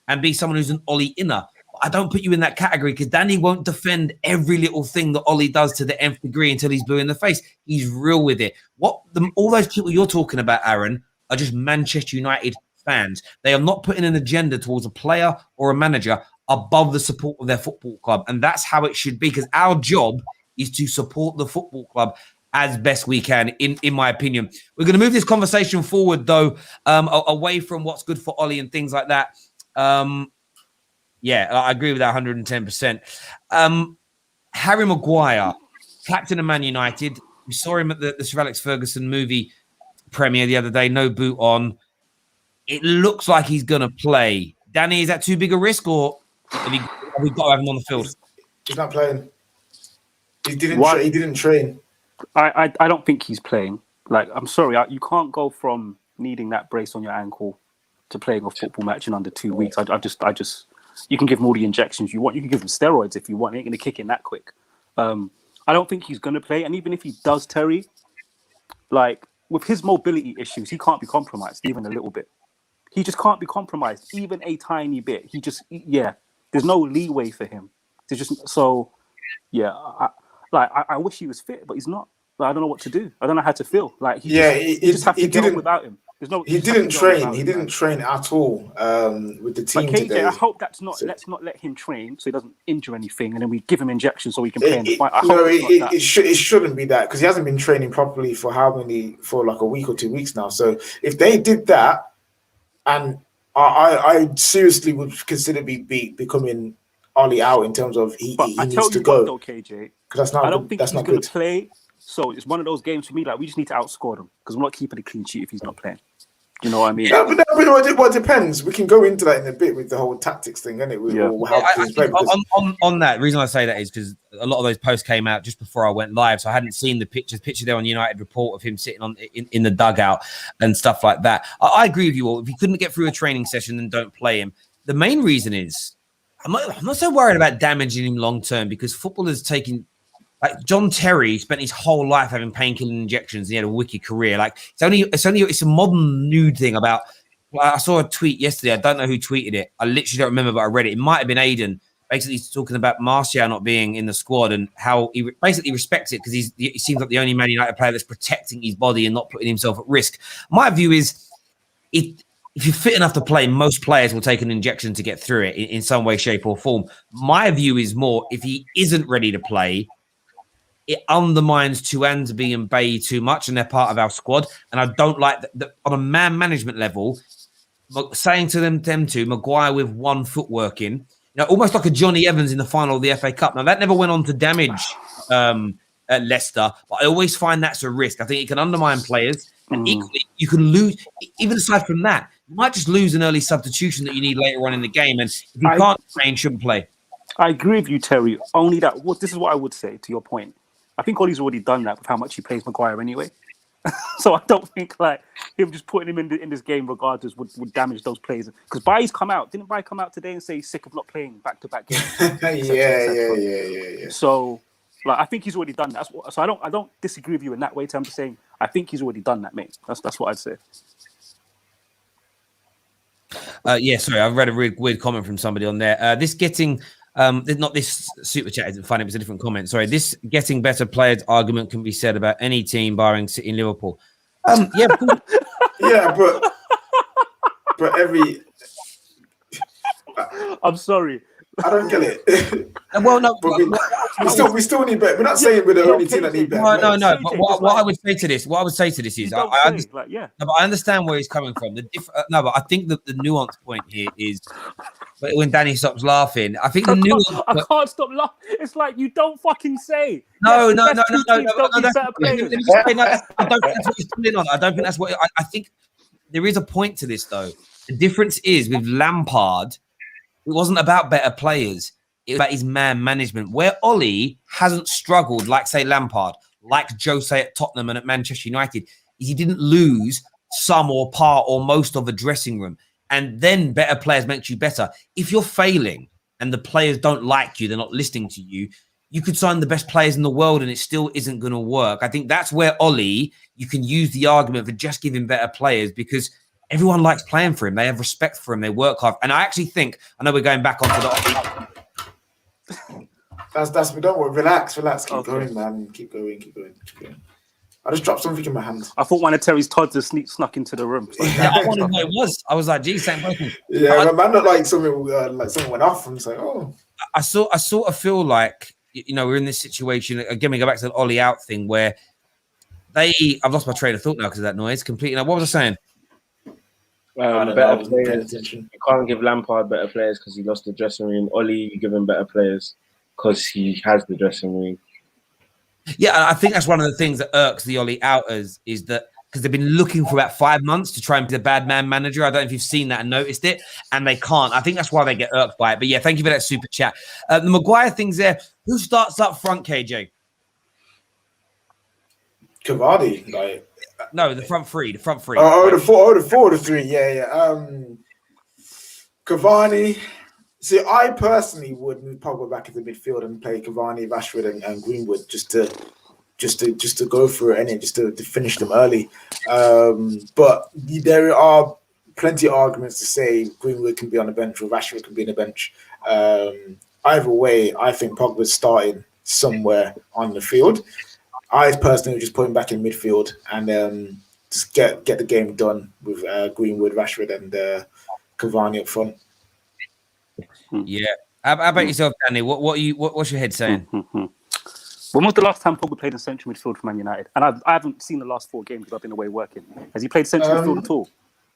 A: and be someone who's an Ollie inner. I don't put you in that category because Danny won't defend every little thing that Ollie does to the nth degree until he's blue in the face. He's real with it. All those people you're talking about, Aaron, are just Manchester United fans. They are not putting an agenda towards a player or a manager above the support of their football club. And that's how it should be, because our job is to support the football club as best we can, in my opinion. We're going to move this conversation forward, though, away from what's good for Ollie and things like that. Yeah, I agree with that 110%. Harry Maguire, captain of Man United. We saw him at the Sir Alex Ferguson movie premiere the other day, no boot on. It looks like he's going to play. Danny, is that too big a risk, or have we got to have him on the field?
H: He's not playing. He didn't train.
D: I don't think he's playing. Like, I'm sorry, you can't go from needing that brace on your ankle to playing a football match in under 2 weeks. I just you can give him all the injections you want. You can give him steroids if you want. He ain't going to kick in that quick. I don't think he's going to play. And even if he does, Terry, like with his mobility issues, he can't be compromised even a little bit. He just can't be compromised even a tiny bit. There's no leeway for him. There's just so, yeah. I wish he was fit, but he's not. Like, I don't know what to do. I don't know how to feel. Like you just have to get on without him.
H: He didn't train. He didn't train at all with the team
D: but KJ,
H: today.
D: I hope that's not. Let's not let him train so he doesn't injure anything, and then we give him injections so he can play in the fight.
H: It shouldn't be that, because he hasn't been training properly for like a week or 2 weeks now. So if they did that, and I seriously would consider becoming Ollie out in terms of he needs to go.
D: Though, KJ,
H: that's not.
D: I don't think
H: that's
D: he's
H: not
D: going
H: good.
D: to play. So it's one of those games for me. Like we just need to outscore them because we're not keeping a clean sheet if he's not playing. You know what I mean?
H: Yeah, but it depends. We can go into that in a bit with the whole tactics thing, isn't it?
A: I think on that, the reason I say that is because a lot of those posts came out just before I went live, so I hadn't seen the pictures. Picture there on United Report of him sitting in the dugout and stuff like that. I agree with you all. If he couldn't get through a training session, then don't play him. The main reason is I'm not so worried about damaging him long term, because footballers taking. Like John Terry spent his whole life having painkilling injections. And he had a wicked career. Like it's a modern nude thing about. Well, I saw a tweet yesterday. I don't know who tweeted it. I literally don't remember, but I read it. It might have been Aiden. Basically, talking about Martial not being in the squad and how he basically respects it because he seems like the only Man United player that's protecting his body and not putting himself at risk. My view is, if you're fit enough to play, most players will take an injection to get through it in some way, shape, or form. My view is more, if he isn't ready to play, it undermines Tuanzebe and Bailly too much, and they're part of our squad. And I don't like that on a man management level, saying to them two, Maguire with 1 foot working, almost like a Johnny Evans in the final of the FA Cup. Now, that never went on to damage at Leicester, but I always find that's a risk. I think it can undermine players, and equally, you can lose, even aside from that, you might just lose an early substitution that you need later on in the game, and if you can't play, shouldn't play.
D: I agree with you, Terry. Only that, this is what I would say to your point. I think Ollie's already done that with how much he plays Maguire anyway. So I don't think like him just putting him in this game regardless would damage those players. Because Bailly's come out. Didn't Bailly come out today and say he's sick of not playing back-to-back games?
H: Yeah.
D: So like I think he's already done that. So I don't disagree with you in that way. I'm just saying I think he's already done that, mate. That's what I'd say.
A: Sorry, I've read a really weird comment from somebody on there. This super chat isn't funny, it was a different comment. Sorry, this getting better players argument can be said about any team barring City and Liverpool.
H: Yeah, but every.
D: I'm sorry.
H: I don't get it.
A: Well, no,
H: but we still need better. We're not saying we're the only team that need better.
A: No. But what I would say to this is, I understand where he's coming from. But I think that the nuance point here is when Danny stops laughing. I think I
D: can't stop laughing. It's like you don't fucking say.
A: No. I don't think that's what he's pulling on. I don't think that's what I think. There is a point to this though. The difference is with Lampard. It wasn't about better players. It was about his man management. Where Ollie hasn't struggled, like, say, Lampard, like Jose at Tottenham and at Manchester United, is he didn't lose some or part or most of a dressing room. And then better players make you better. If you're failing and the players don't like you, they're not listening to you, you could sign the best players in the world and it still isn't going to work. I think that's where Ollie, you can use the argument for just giving better players because everyone likes playing for him. They have respect for him. They work hard. And I actually think, I know we're going back onto the...
H: That's don't worry. Relax. Keep going, man. Keep going. I just dropped something in my hand.
D: I thought one of Terry's toddlers snuck into the room.
A: I wanted to know what it was. I was like, geez, same person.
H: Yeah, my man looked like something went off. I'm just like, oh.
A: I sort of feel like, we're in this situation. Again, we go back to the Ollie out thing where I've lost my train of thought now because of that noise completely. Now, what was I saying?
C: Better players. You can't give Lampard better players because he lost the dressing room. Ollie, you give him better players because he has the dressing room.
A: Yeah, I think that's one of the things that irks the Ollie outers is that because they've been looking for about 5 months to try and be the bad man manager. I don't know if you've seen that and noticed it, and they can't. I think that's why they get irked by it. But yeah, thank you for that super chat. The Maguire thing's there. Who starts up front, KJ?
H: Cavani,
A: No, the front three.
H: The four, the three. Yeah. Cavani. See, I personally would move Pogba back into midfield and play Cavani, Rashford, and Greenwood just to go through it and just to finish them early. But there are plenty of arguments to say Greenwood can be on the bench or Rashford can be on the bench. Either way, I think Pogba's starting somewhere on the field. I personally would just put him back in midfield and just get the game done with Greenwood, Rashford, and Cavani up front.
A: Yeah. How about yourself, Danny? What's your head saying?
D: When was the last time Pogba played in central midfield for Man United? And I haven't seen the last 4 games because I've been away working. Has he played central midfield at all?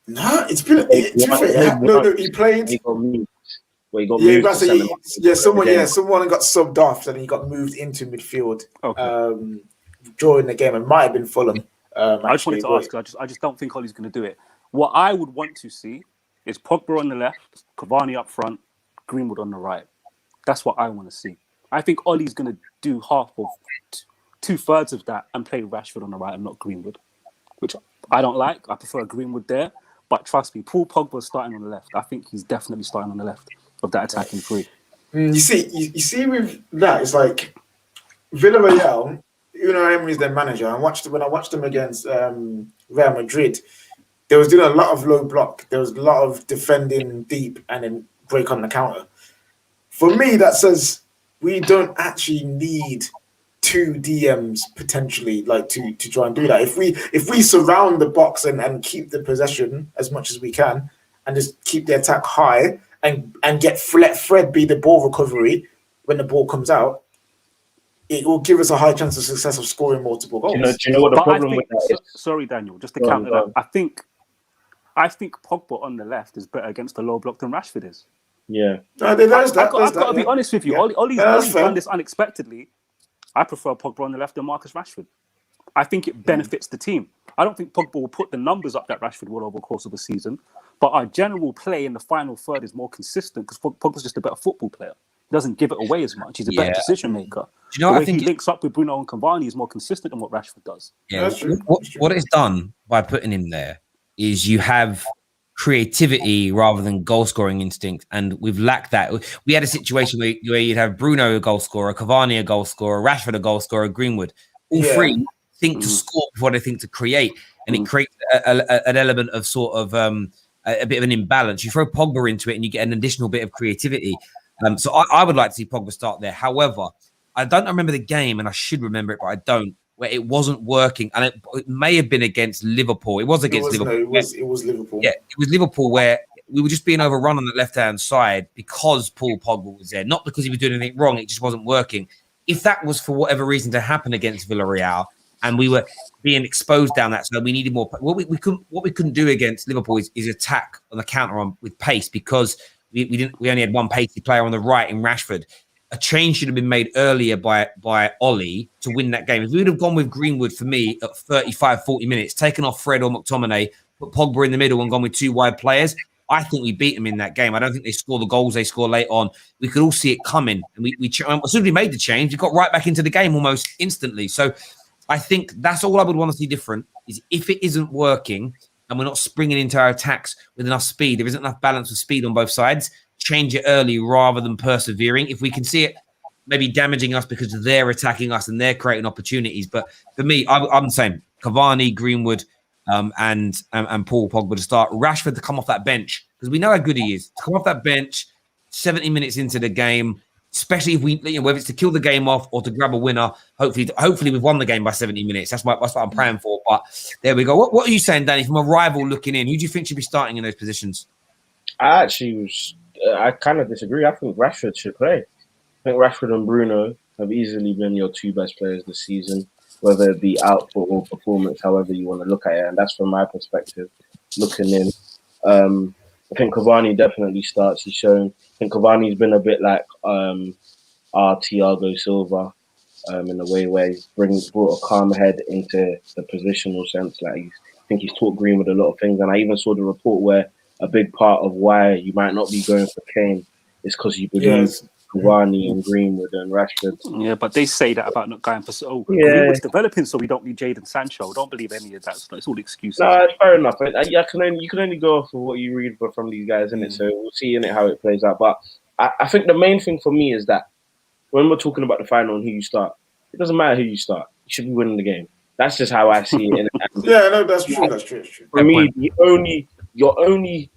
H: No, it's been. He played.
C: He got moved. Well, he got moved.
H: Someone got subbed off, and he got moved into midfield. During the game, it might have been Fulham.
D: I just wanted to ask. I just don't think Ollie's going to do it. What I would want to see is Pogba on the left, Cavani up front, Greenwood on the right. That's what I want to see. I think Ollie's going to do half of 2/3 of that and play Rashford on the right and not Greenwood, which I don't like. I prefer Greenwood there. But trust me, Paul Pogba's starting on the left. I think he's definitely starting on the left of that attacking three.
H: You see with that, it's like Villarreal, Emery's their manager. When I watched them against Real Madrid, they was doing a lot of low block. There was a lot of defending deep and then break on the counter. For me, that says we don't actually need two DMs potentially, like to try and do that. If we surround the box and keep the possession as much as we can, and just keep the attack high and let Fred be the ball recovery when the ball comes out, it will give us a high chance of success of scoring multiple goals.
C: Do you know what the problem with that is?
D: Sorry, Daniel, just to counter that. I think Pogba on the left is better against the low block than Rashford is.
C: Yeah.
H: I've got
D: to be honest with you.
H: Yeah.
D: Ollie's done this unexpectedly. I prefer Pogba on the left than Marcus Rashford. I think it benefits the team. I don't think Pogba will put the numbers up that Rashford will over the course of the season, but our general play in the final third is more consistent because Pogba's just a better football player. He doesn't give it away as much. He's a better decision maker.
A: Do you know,
D: the
A: I
D: way
A: think
D: he links up with Bruno and Cavani is more consistent than what Rashford does.
A: Yeah, what it's done by putting him there is you have creativity rather than goal scoring instinct, and we've lacked that. We had a situation where you'd have Bruno a goal scorer, Cavani a goal scorer, Rashford a goal scorer, Greenwood. All three think to score before they think to create, and it creates an element of sort of a bit of an imbalance. You throw Pogba into it, and you get an additional bit of creativity. So I would like to see Pogba start there. However, I don't remember the game, and I should remember it, but I don't. Where it wasn't working, and it may have been against Liverpool. It was against Liverpool.
H: No, it was Liverpool.
A: Yeah, it was Liverpool where we were just being overrun on the left-hand side because Paul Pogba was there, not because he was doing anything wrong. It just wasn't working. If that was for whatever reason to happen against Villarreal, and we were being exposed down that side, we needed more. What we couldn't do against Liverpool is attack on the counter with pace because we only had one pacey player on the right in Rashford. A change should have been made earlier by Ollie to win that game. If we would have gone with Greenwood for me at 35, 40 minutes, taken off Fred or McTominay, put Pogba in the middle and gone with two wide players, I think we beat them in that game. I don't think they score the goals they score late on. We could all see it coming. And as soon as we made the change, we got right back into the game almost instantly. So I think that's all I would want to see different is if it isn't working and we're not springing into our attacks with enough speed, there isn't enough balance of speed on both sides, change it early rather than persevering. If we can see it maybe damaging us because they're attacking us and they're creating opportunities. But for me, I'm the same. Cavani, Greenwood, and Paul Pogba to start. Rashford to come off that bench because we know how good he is. To come off that bench 70 minutes into the game, especially if we, whether it's to kill the game off or to grab a winner. Hopefully we've won the game by 70 minutes. That's what I'm praying for. But there we go. What are you saying, Danny, from a rival looking in? Who do you think should be starting in those positions?
C: I kind of disagree. I think Rashford should play. I think Rashford and Bruno have easily been your two best players this season, whether it be output or performance, however you want to look at it. And that's from my perspective, looking in. I think Cavani definitely starts. He's shown. I think Cavani's been a bit like our Thiago Silva in a way where he's brought a calm head into the positional sense. Like I think he's taught Greenwood a lot of things. And I even saw the report where a big part of why you might not be going for Kane is because you believe Cavani and Greenwood and Rashford.
D: Yeah, but they say that about not going for Greenwood's developing, so we don't need Jadon Sancho. Don't believe any of that. It's all excuses.
C: No, it's fair enough. You can only go off of what you read from these guys, innit? So we'll see in it how it plays out. But I think the main thing for me is that when we're talking about the final and who you start, it doesn't matter who you start. You should be winning the game. That's just how I see it.
H: Yeah, no, that's true. That's true.
C: For me, you're only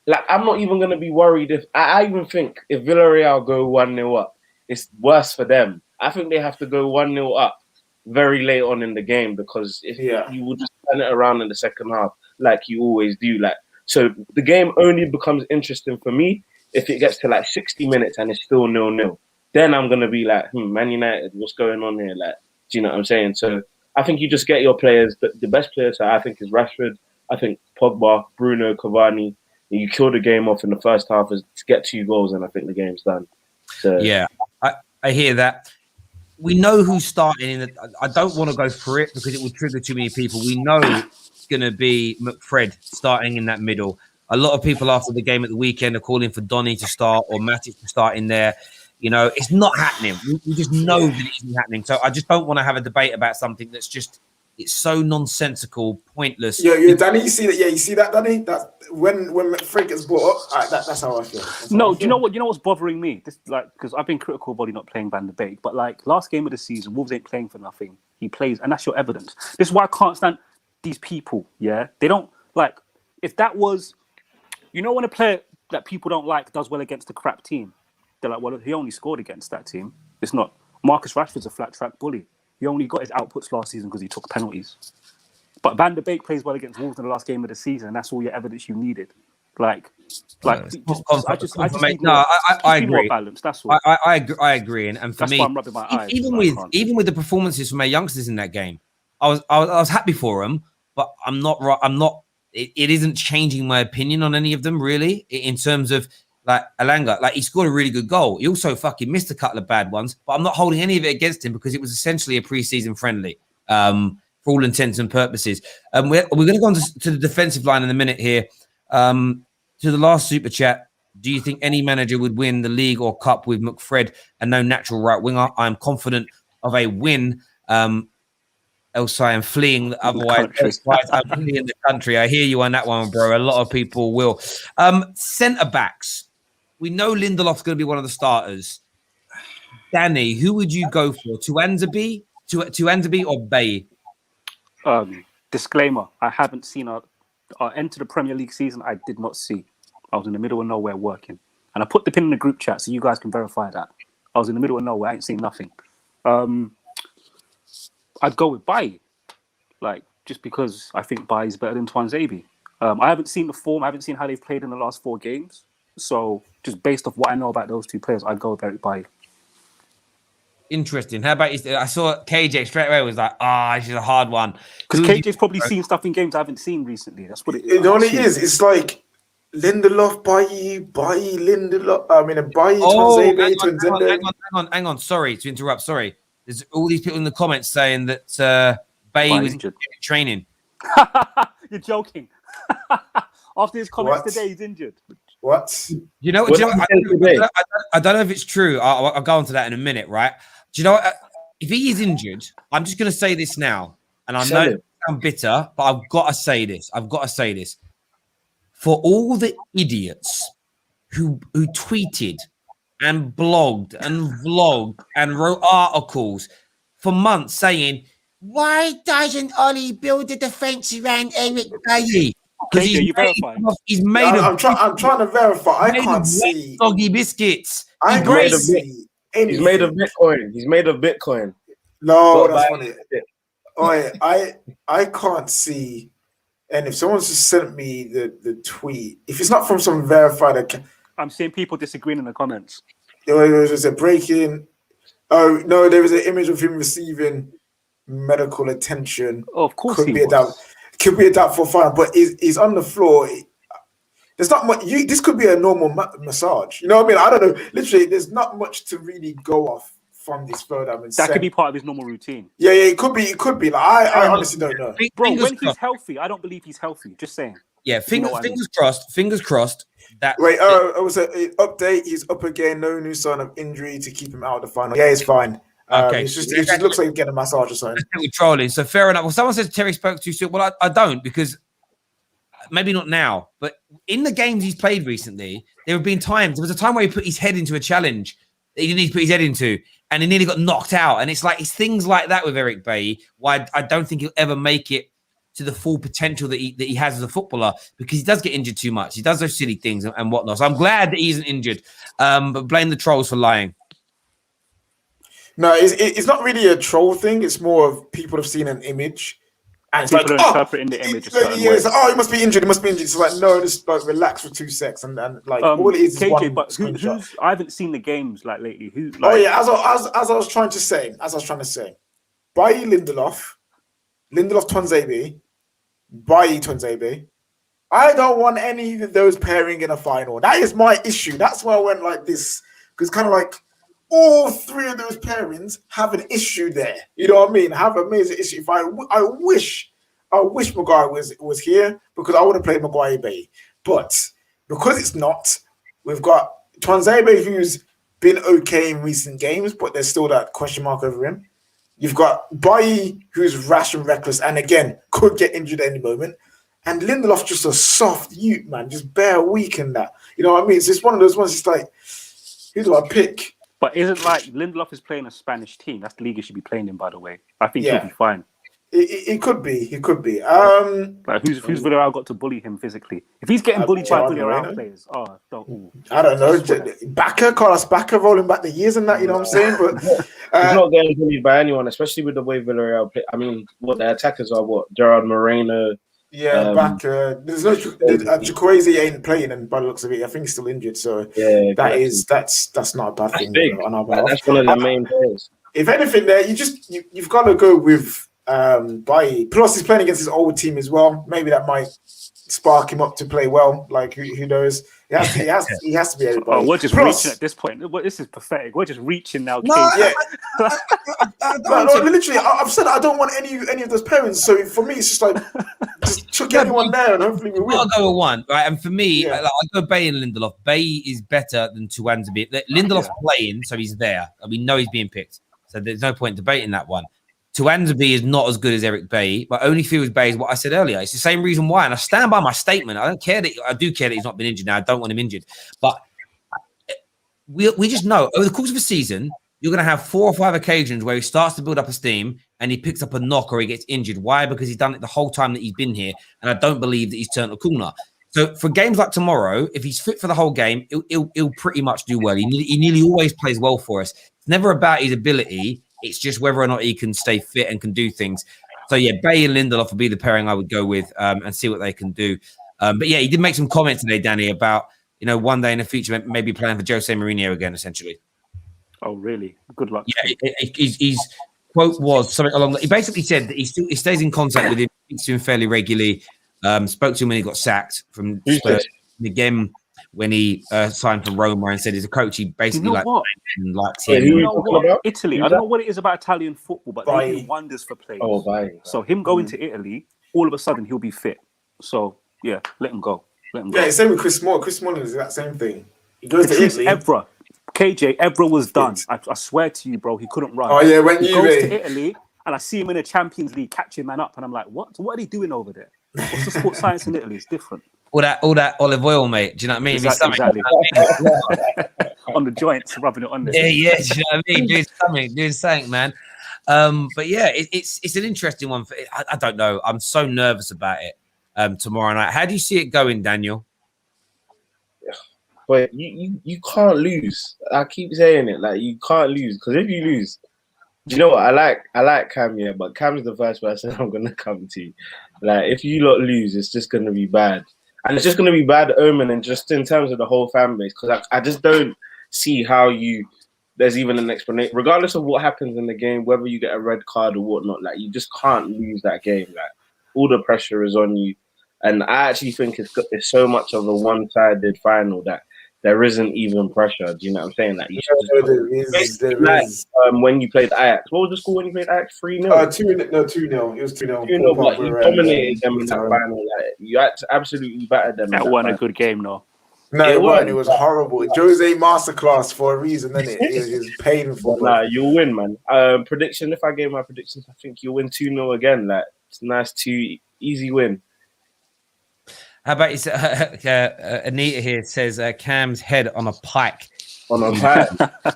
C: like, I'm not even going to be worried if I even think if Villarreal go 1-0 up, it's worse for them. I think they have to go 1-0 up very late on in the game because if you will just turn it around in the second half like you always do. So the game only becomes interesting for me if it gets to like 60 minutes and it's still 0-0. Then I'm going to be like, Man United, what's going on here? Like, do you know what I'm saying? So I think you just get your players. The best players I think is Rashford. I think Pogba, Bruno, Cavani. You kill the game off in the first half to get 2 goals, and I think the game's done. So
A: yeah, I hear that. we know who's starting in the, I don't want to go through it because it will trigger too many people. We know it's going to be McFred starting in that middle. A lot of people after the game at the weekend are calling for Donny to start or Matic to start in there. You know, it's not happening. We just know that it isn't happening. So I just don't want to have a debate about something that's just, it's so nonsensical, pointless.
H: Yeah, Danny, you see that? Yeah, you see that, Danny? That when McFred gets brought up, that's how I feel.
D: No, do you know what? You know what's bothering me? This, like, because I've been critical of Ollie not playing Van de Beek, but like last game of the season, Wolves ain't playing for nothing. He plays, and that's your evidence. This is why I can't stand these people. Yeah, they don't like. If that was, you know, when a player that people don't like does well against a crap team, they're like, well, he only scored against that team. It's not. Marcus Rashford's a flat track bully. He only got his outputs last season because he took penalties. But Van de Beek plays well against Wolves in the last game of the season, and that's all your evidence you needed. I agree. More balance, that's all.
A: I agree, and for
D: that's
A: me,
D: why I'm rubbing my eyes.
A: Even with the performances from our youngsters in that game, I was happy for them, but I'm not. It isn't changing my opinion on any of them really. In terms of like Alanga, like he scored a really good goal. He also fucking missed a couple of bad ones, but I'm not holding any of it against him because it was essentially a pre-season friendly. For all intents and purposes. We're going to go on to the defensive line in a minute here. To the last super chat, do you think any manager would win the league or cup with McFred and no natural right winger? I'm confident of a win. Else I am fleeing. Otherwise, I'm fleeing the country. I hear you on that one, bro. A lot of people will. Centre backs. We know Lindelof's going to be one of the starters. Danny, who would you go for? Tuanzebe or Bay?
D: Disclaimer: I haven't seen our enter the Premier League season. I did not see. I was in the middle of nowhere working, and I put the pin in the group chat so you guys can verify that. I was in the middle of nowhere. I ain't seen nothing. I'd go with Bailly, like just because I think Bailly's better than Tuanzebe. I haven't seen the form. I haven't seen how they've played in the last 4 games. So just based off what I know about those 2 players, I'd go with Eric Bailly.
A: Interesting. How about I saw KJ straight away was like, this is a hard one.
D: Because KJ's probably seen stuff in games I haven't seen recently. That's what it is.
H: It only is. It's like Lindelof, Bailly, Lindelof. I mean, Bailly, Tuanzebe.
A: Hang on. Sorry to interrupt. Sorry. There's all these people in the comments saying that Bailly was injured in training.
D: You're joking. After his comments today, he's injured.
H: What?
A: You know what? I don't know if it's true. I'll go on to that in a minute, right? Do you know what? If he is injured, I'm just going to say this now. And I know I'm bitter, but I've got to say this. For all the idiots who tweeted and blogged and vlogged and wrote articles for months saying, why doesn't Ollie build a defense around Eric Bailly? Because he's made of.
H: I'm trying to verify. I can't see
A: soggy biscuits.
C: He's made of Bitcoin.
H: No, that's funny. I can't see. And if someone's just sent me the tweet, if it's not from some verified account,
D: I'm seeing people disagreeing in the comments.
H: There was a break-in. Oh no, there was an image of him receiving medical attention.
D: Oh, of course,
H: could be a doubtful fine, but he's on the floor. There's not much. This could be a normal massage. You know what I mean? I don't know. Literally, there's not much to really go off from this photo.
D: That could be part of his normal routine.
H: Yeah, it could be. Like I honestly don't know,
D: bro. When he's healthy, I don't believe he's healthy. Just saying.
A: Yeah, fingers crossed. Fingers crossed. It
H: was an update. He's up again. No new sign of injury to keep him out of the final. Yeah, it's fine.
A: Okay,
H: it just looks like he's getting a massage or something.
A: We're trolling, so fair enough. Well, someone says Terry spoke too soon. Well, I don't, because maybe not now, but in the games he's played recently, there have been times. There was a time where he put his head into a challenge that he didn't need to put his head into, and he nearly got knocked out. And it's things like that with Eric Bailly. Why I don't think he'll ever make it to the full potential that he has as a footballer, because he does get injured too much. He does those silly things and whatnot. So I'm glad that he isn't injured. But blame the trolls for lying.
H: No, it's not really a troll thing. It's more of people have seen an image, and it's
D: people are interpreting the image.
H: It's like, he must be injured. He must be injured. It's like, no, just relax for 2 seconds, and like all it is
D: KJ,
H: one
D: but
H: screenshot.
D: I haven't seen the games lately.
H: As I was trying to say, Bailly Lindelof Tuanzebe, Bailly Tuanzebe. I don't want any of those pairing in a final. That is my issue. That's why I went like this, because kind of like, all three of those pairings have an issue there. You know what I mean? Have a major issue. If I wish Maguire was here because I would have played Maguire Bay. But because it's not, we've got Tuanzebe who's been okay in recent games, but there's still that question mark over him. You've got Bailly who's rash and reckless and again could get injured at any moment. And Lindelof just a soft youth, man, just bare weak in that. You know what I mean? It's just one of those ones, it's like, who do I pick?
D: But isn't like Lindelof is playing a Spanish team? That's the league he should be playing in, by the way. I think he'll be fine.
H: It could be. He could be.
D: Like who's Villarreal got to bully him physically? If he's getting bullied by Villarreal players,
H: I don't know. Backer, Carlos Backer rolling back the years and that, you know what I'm saying? But
C: he's not getting bullied by anyone, especially with the way Villarreal play. I mean, what the attackers are, Gerard Moreno.
H: Yeah, Backer. There's no Chukwueze ain't playing, and by the looks of it, I think he's still injured. So that's not a bad thing.
C: That's one of the main players.
H: If anything, there you've got to go with Bailly. Plus, he's playing against his old team as well. Maybe that might spark him up to play well. Like who knows? He has to be everybody.
D: We're just reaching at this point. This is pathetic. We're just reaching now.
H: No, literally, I've said I don't want any of those parents. So for me, it's just like just chuck anyone there and hopefully we win.
A: I'll go with one, right? And for me, I go Bay and Lindelof. Bay is better than Tuanzebe. Lindelof's playing, so he's there. And we know he's being picked. So there's no point debating that one. Tuanzebe is not as good as Eric Bailly. My only fear with Bailly is what I said earlier. It's the same reason why, and I stand by my statement. I do care that he's not been injured now. I don't want him injured, but we just know over the course of a season you're going to have 4 or 5 occasions where he starts to build up a steam and he picks up a knock or he gets injured. Why? Because he's done it the whole time that he's been here, and I don't believe that he's turned a corner. So for games like tomorrow, if he's fit for the whole game, he'll pretty much do well. He nearly always plays well for us. It's never about his ability. It's just whether or not he can stay fit and can do things. So, yeah, Bay and Lindelof would be the pairing I would go with and see what they can do. But, yeah, he did make some comments today, Danny, about, one day in the future maybe playing for Jose Mourinho again, essentially.
D: Oh, really? Good luck.
A: Yeah, his quote was something along that. He basically said that he stays in contact with him, speaks to him fairly regularly, spoke to him when he got sacked from Spurs. Again, when he signed for Roma and said he's a coach, he basically likes him.
D: Italy. I don't know what it is about Italian football, but they do wonders for players. So him going to Italy, all of a sudden he'll be fit. So yeah, let him go.
H: Yeah, same with Chris Smalling. Chris Smalling is that same thing. He goes to Italy.
D: Evra was done. I swear to you, bro, he couldn't run.
H: Oh yeah, when
D: he goes to Italy, and I see him in the Champions League catching man up, and I'm like, what are they doing over there? What's the sports science in Italy? It's different.
A: All that olive oil, mate. Do you know what I mean?
D: Exactly. On the joints, rubbing it on there.
A: Yeah. Do you know what I mean? Doing something, man. But yeah, it's an interesting one. I don't know. I'm so nervous about it tomorrow night. How do you see it going, Daniel?
C: But you can't lose. I keep saying it, like you can't lose, because if you lose, do you know what? I like Cam, yeah, but Cam's the first person I'm gonna come to. Like if you lot lose, it's just gonna be bad. And it's just going to be bad omen, and just in terms of the whole fan base, because I just don't see how there's even an explanation. Regardless of what happens in the game, whether you get a red card or whatnot, like you just can't lose that game. Like all the pressure is on you, and I actually think it's so much of a one-sided final that there isn't even pressure. Do you know what I'm saying? Like you when you played Ajax, what was the score when you played Ajax? 3-0.
H: 2-0. It was 2-0.
C: 2-0. But you dominated them in that final. Like you absolutely battered them.
D: That wasn't a good game, though.
H: No, it wasn't. It was horrible. Jose masterclass for a reason, isn't it? It was painful.
C: Nah, you'll win, man. Prediction. If I gave my predictions, I think you'll win 2-0 again. Like it's a nice easy win.
A: How about Anita here says Cam's head on a pike.
C: On a pike.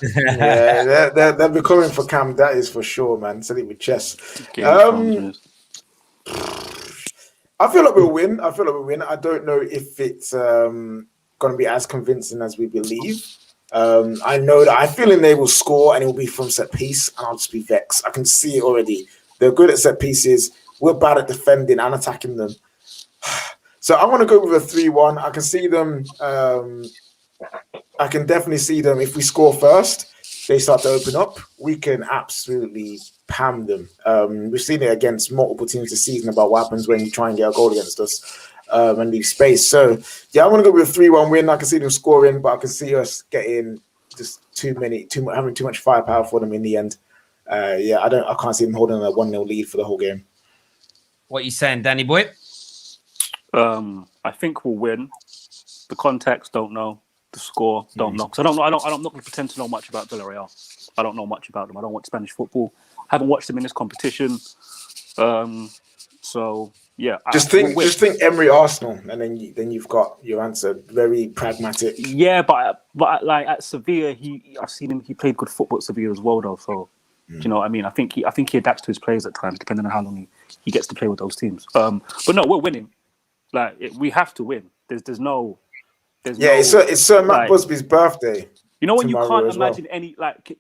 H: Yeah, they're becoming for Cam. That is for sure, man. Said it with chess. I feel like we'll win. I don't know if it's going to be as convincing as we believe. I know that I feel they will score and it will be from set piece, and I'll just be vexed. I can see it already. They're good at set pieces. We're bad at defending and attacking them. So I want to go with a 3-1. I can see them. I can definitely see them. If we score first, they start to open up. We can absolutely pam them. We've seen it against multiple teams this season about what happens when you try and get a goal against us and leave space. So yeah, I want to go with a 3-1 win. I can see them scoring, but I can see us getting just having too much firepower for them in the end. I can't see them holding a 1-0 lead for the whole game.
A: What are you saying, Danny boy?
D: I think we'll win. The context, don't know. The score, don't know. Because I'm not going to pretend to know much about Villarreal. I don't know much about them. I don't watch Spanish football. Haven't watched them in this competition. So yeah,
H: just think Emery Arsenal, and then you've got your answer. Very pragmatic.
D: Yeah, but like at Sevilla, I've seen him. He played good football at Sevilla as well, though. So do you know what I mean? I think he adapts to his players at times, depending on how long he gets to play with those teams. But no, we're winning. Like we have to win. There's no.
H: It's Sir Matt Busby's birthday.
D: You know when you can't imagine any like,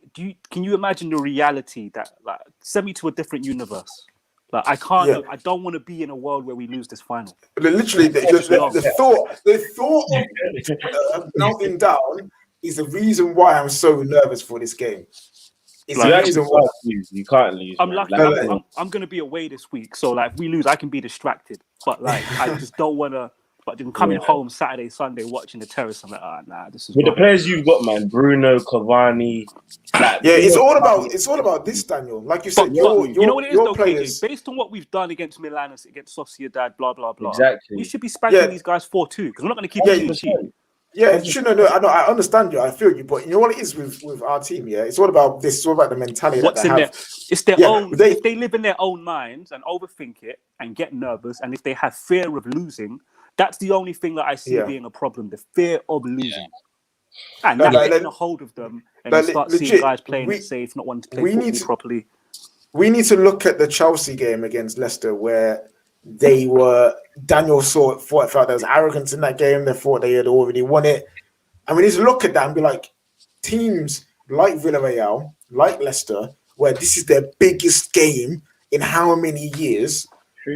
D: can you imagine the reality that like send me to a different universe? Like I can't. Yeah. I don't want to be in a world where we lose this final.
H: Literally, the thought of melting down is the reason why I'm so nervous for this game. It's
C: the reason why you can't lose.
D: I'm lucky. I'm going to be away this week, so like if we lose, I can be distracted. But like I just don't want to. But then coming home Saturday, Sunday, watching the terrace, I'm like, nah, this is.
C: With the players you've got, man, Bruno, Cavani.
H: It's all about this, Daniel. Like you said,
D: you know what it is, though, players. KJ? Based on what we've done against Milan, against Sociedad, blah blah blah.
C: Exactly.
D: We should be spanking these guys 4-2 because we're not going to keep it cheap.
H: Yeah, no, I understand you. I feel you, but you know what it is with our team. Yeah, it's all about this. It's all about the mentality.
D: What's in there? It's their own. If they live in their own minds and overthink it and get nervous, and if they have fear of losing. That's the only thing that I see being a problem: the fear of losing, and that's getting a hold of them, and you start seeing guys playing it safe, not wanting to play football properly.
H: We need to look at the Chelsea game against Leicester, where Daniel felt there was arrogance in that game. They thought they had already won it, and we need to look at that and be like, teams like Villarreal, like Leicester, where this is their biggest game in how many years.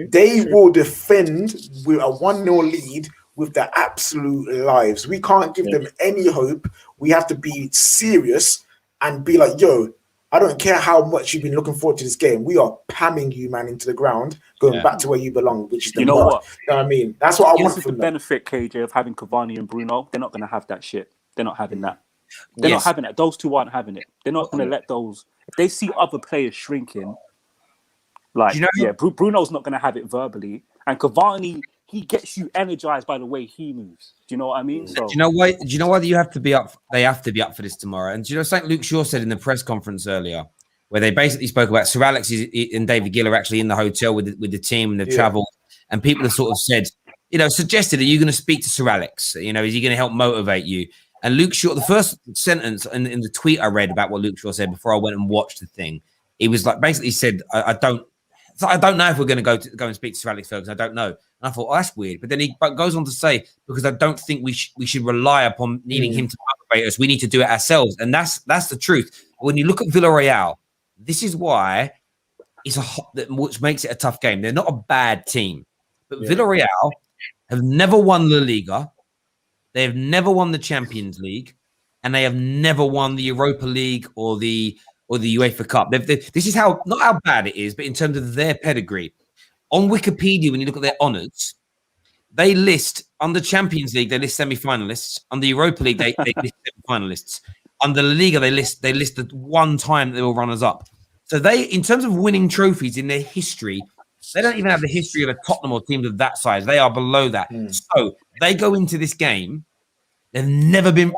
H: They will defend with a 1-0 lead with their absolute lives. We can't give them any hope. We have to be serious and be like, yo, I don't care how much you've been looking forward to this game. We are pamming you, man, into the ground, going back to where you belong, which is the mud. What? You know what I mean? That's what I want from them.
D: The benefit, KJ, of having Cavani and Bruno. They're not going to have that shit. They're not having that. They're not having that. Those two aren't having it. They're not going to let those... If they see other players shrinking... Bruno's not going to have it verbally, and Cavani, he gets you energized by the way he moves. Do you know what I mean? So,
A: do you know why? Do you know why you have to be up? They have to be up for this tomorrow. And do you know something Luke Shaw said in the press conference earlier, where they basically spoke about Sir Alex and David Gill are actually in the hotel with the team and they've travelled, and people have sort of said, suggested, are you going to speak to Sir Alex? Is he going to help motivate you? And Luke Shaw, the first sentence in the tweet I read about what Luke Shaw said before I went and watched the thing, he was like basically said, I don't know if we're going to go and speak to Sir Alex Ferguson. I don't know. And I thought, that's weird. But then he goes on to say, because I don't think we should rely upon needing him to motivate us. We need to do it ourselves. And that's the truth. When you look at Villarreal, this is why which makes it a tough game. They're not a bad team. But Villarreal have never won La Liga. They have never won the Champions League. And they have never won the Europa League or the UEFA Cup. This is not how bad it is, but in terms of their pedigree. On Wikipedia, when you look at their honours, they list, under Champions League, they list semi-finalists. On the Europa League, they list semi-finalists. Under La Liga, they list the one time that they were runners-up. So in terms of winning trophies in their history, they don't even have the history of a Tottenham or teams of that size. They are below that. So they go into this game. They've never been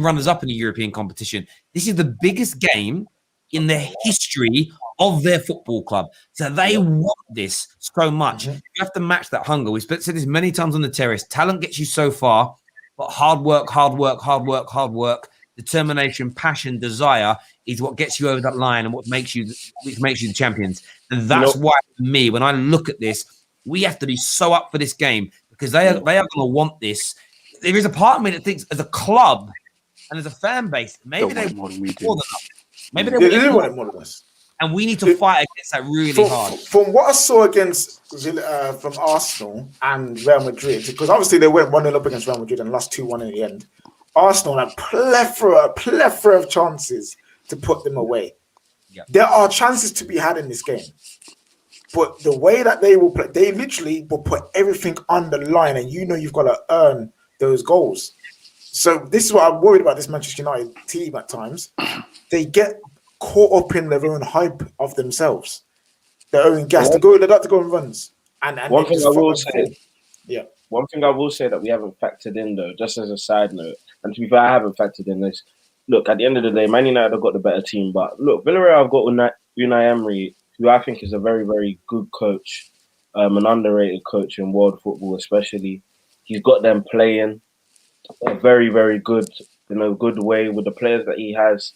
A: runners-up in a European competition. This is the biggest game in the history of their football club. So they want this so much. You have to match that hunger. We've said this many times on the terrace. Talent gets you so far, but hard work, determination, passion, desire is what gets you over that line and which makes you the champions. And that's why, for me, when I look at this, we have to be so up for this game because they are going to want this. There is a part of me that thinks as a club and as a fan base, maybe they want more than us. Maybe they want it more than us. And we need to fight against that really hard.
H: From what I saw against from Arsenal and Real Madrid, because obviously they went 1-0 up against Real Madrid and lost 2-1 in the end. Arsenal had a plethora of chances to put them away. Yep. There are chances to be had in this game. But the way that they will play, they literally will put everything on the line and you've got to earn those goals. So this is what I'm worried about. This Manchester United team at times, they get caught up in their own hype of themselves, their own gas. They like to go on runs, and
C: One
H: they
C: thing
H: just
C: I will
H: fuck up
C: say,
H: form. Yeah.
C: one thing I will say that we haven't factored in though, just as a side note, and to be fair, I haven't factored in this. Look, at the end of the day, Man United have got the better team, but look, Villarreal have got Unai Emery, who I think is a very, very good coach, an underrated coach in world football, especially. He's got them playing a very, very good, good way with the players that he has.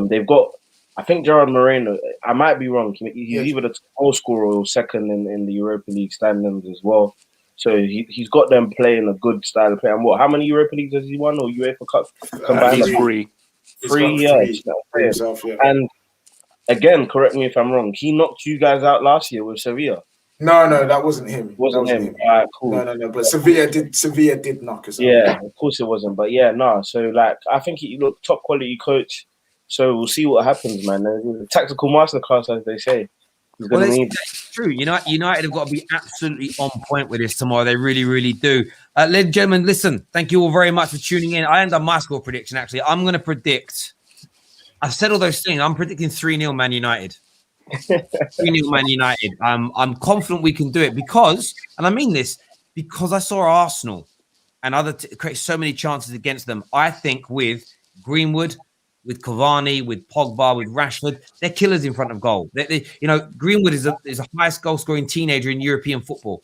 C: They've got, I think Gerard Moreno, I might be wrong. He's either the goal scorer or second in the Europa League standings as well. So he's got them playing a good style of play. And how many Europa Leagues has he won or UEFA Cup combined?
D: Three.
C: Three,
H: himself, yeah.
C: And again, correct me if I'm wrong. He knocked you guys out last year with Sevilla.
H: No, that wasn't him.
C: Wasn't him. All right, cool.
H: No. But Sevilla did knock us out.
C: Yeah, of course it wasn't. But yeah, no. So like, I think he looked top quality coach. So we'll see what happens, man. The tactical masterclass, as they say. He's gonna need.
A: It's true. United have got to be absolutely on point with this tomorrow. They really, really do. Ladies and gentlemen, listen. Thank you all very much for tuning in. I haven't done my score prediction actually. I'm going to predict. I've said all those things. I'm predicting 3-0 Man United. 3-0 Man United. I'm confident we can do it because, and I mean this, because I saw Arsenal and create so many chances against them. I think with Greenwood, with Cavani, with Pogba, with Rashford, they're killers in front of goal. Greenwood is a highest goal scoring teenager in European football,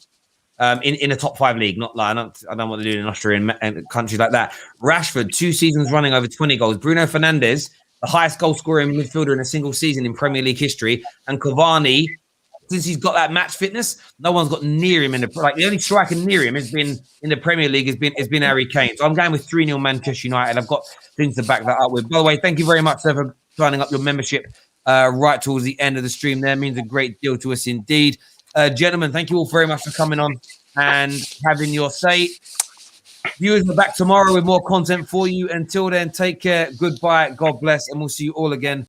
A: in a top 5 league. Not like I don't know what they're doing in Austria and countries like that. Rashford, 2 seasons running over 20 goals. Bruno Fernandes, the highest goal scoring midfielder in a single season in Premier League history, and Cavani, since he's got that match fitness, no one's got near him the only striker near him has been in the Premier League has been Harry Kane. So I'm going with 3-0 Manchester United. I've got things to back that up with. By the way, thank you very much for signing up your membership right towards the end of the stream. There means a great deal to us indeed. Gentlemen, thank you all very much for coming on and having your say. Viewers are back tomorrow with more content for you. Until then, take care. Goodbye. God bless. And we'll see you all again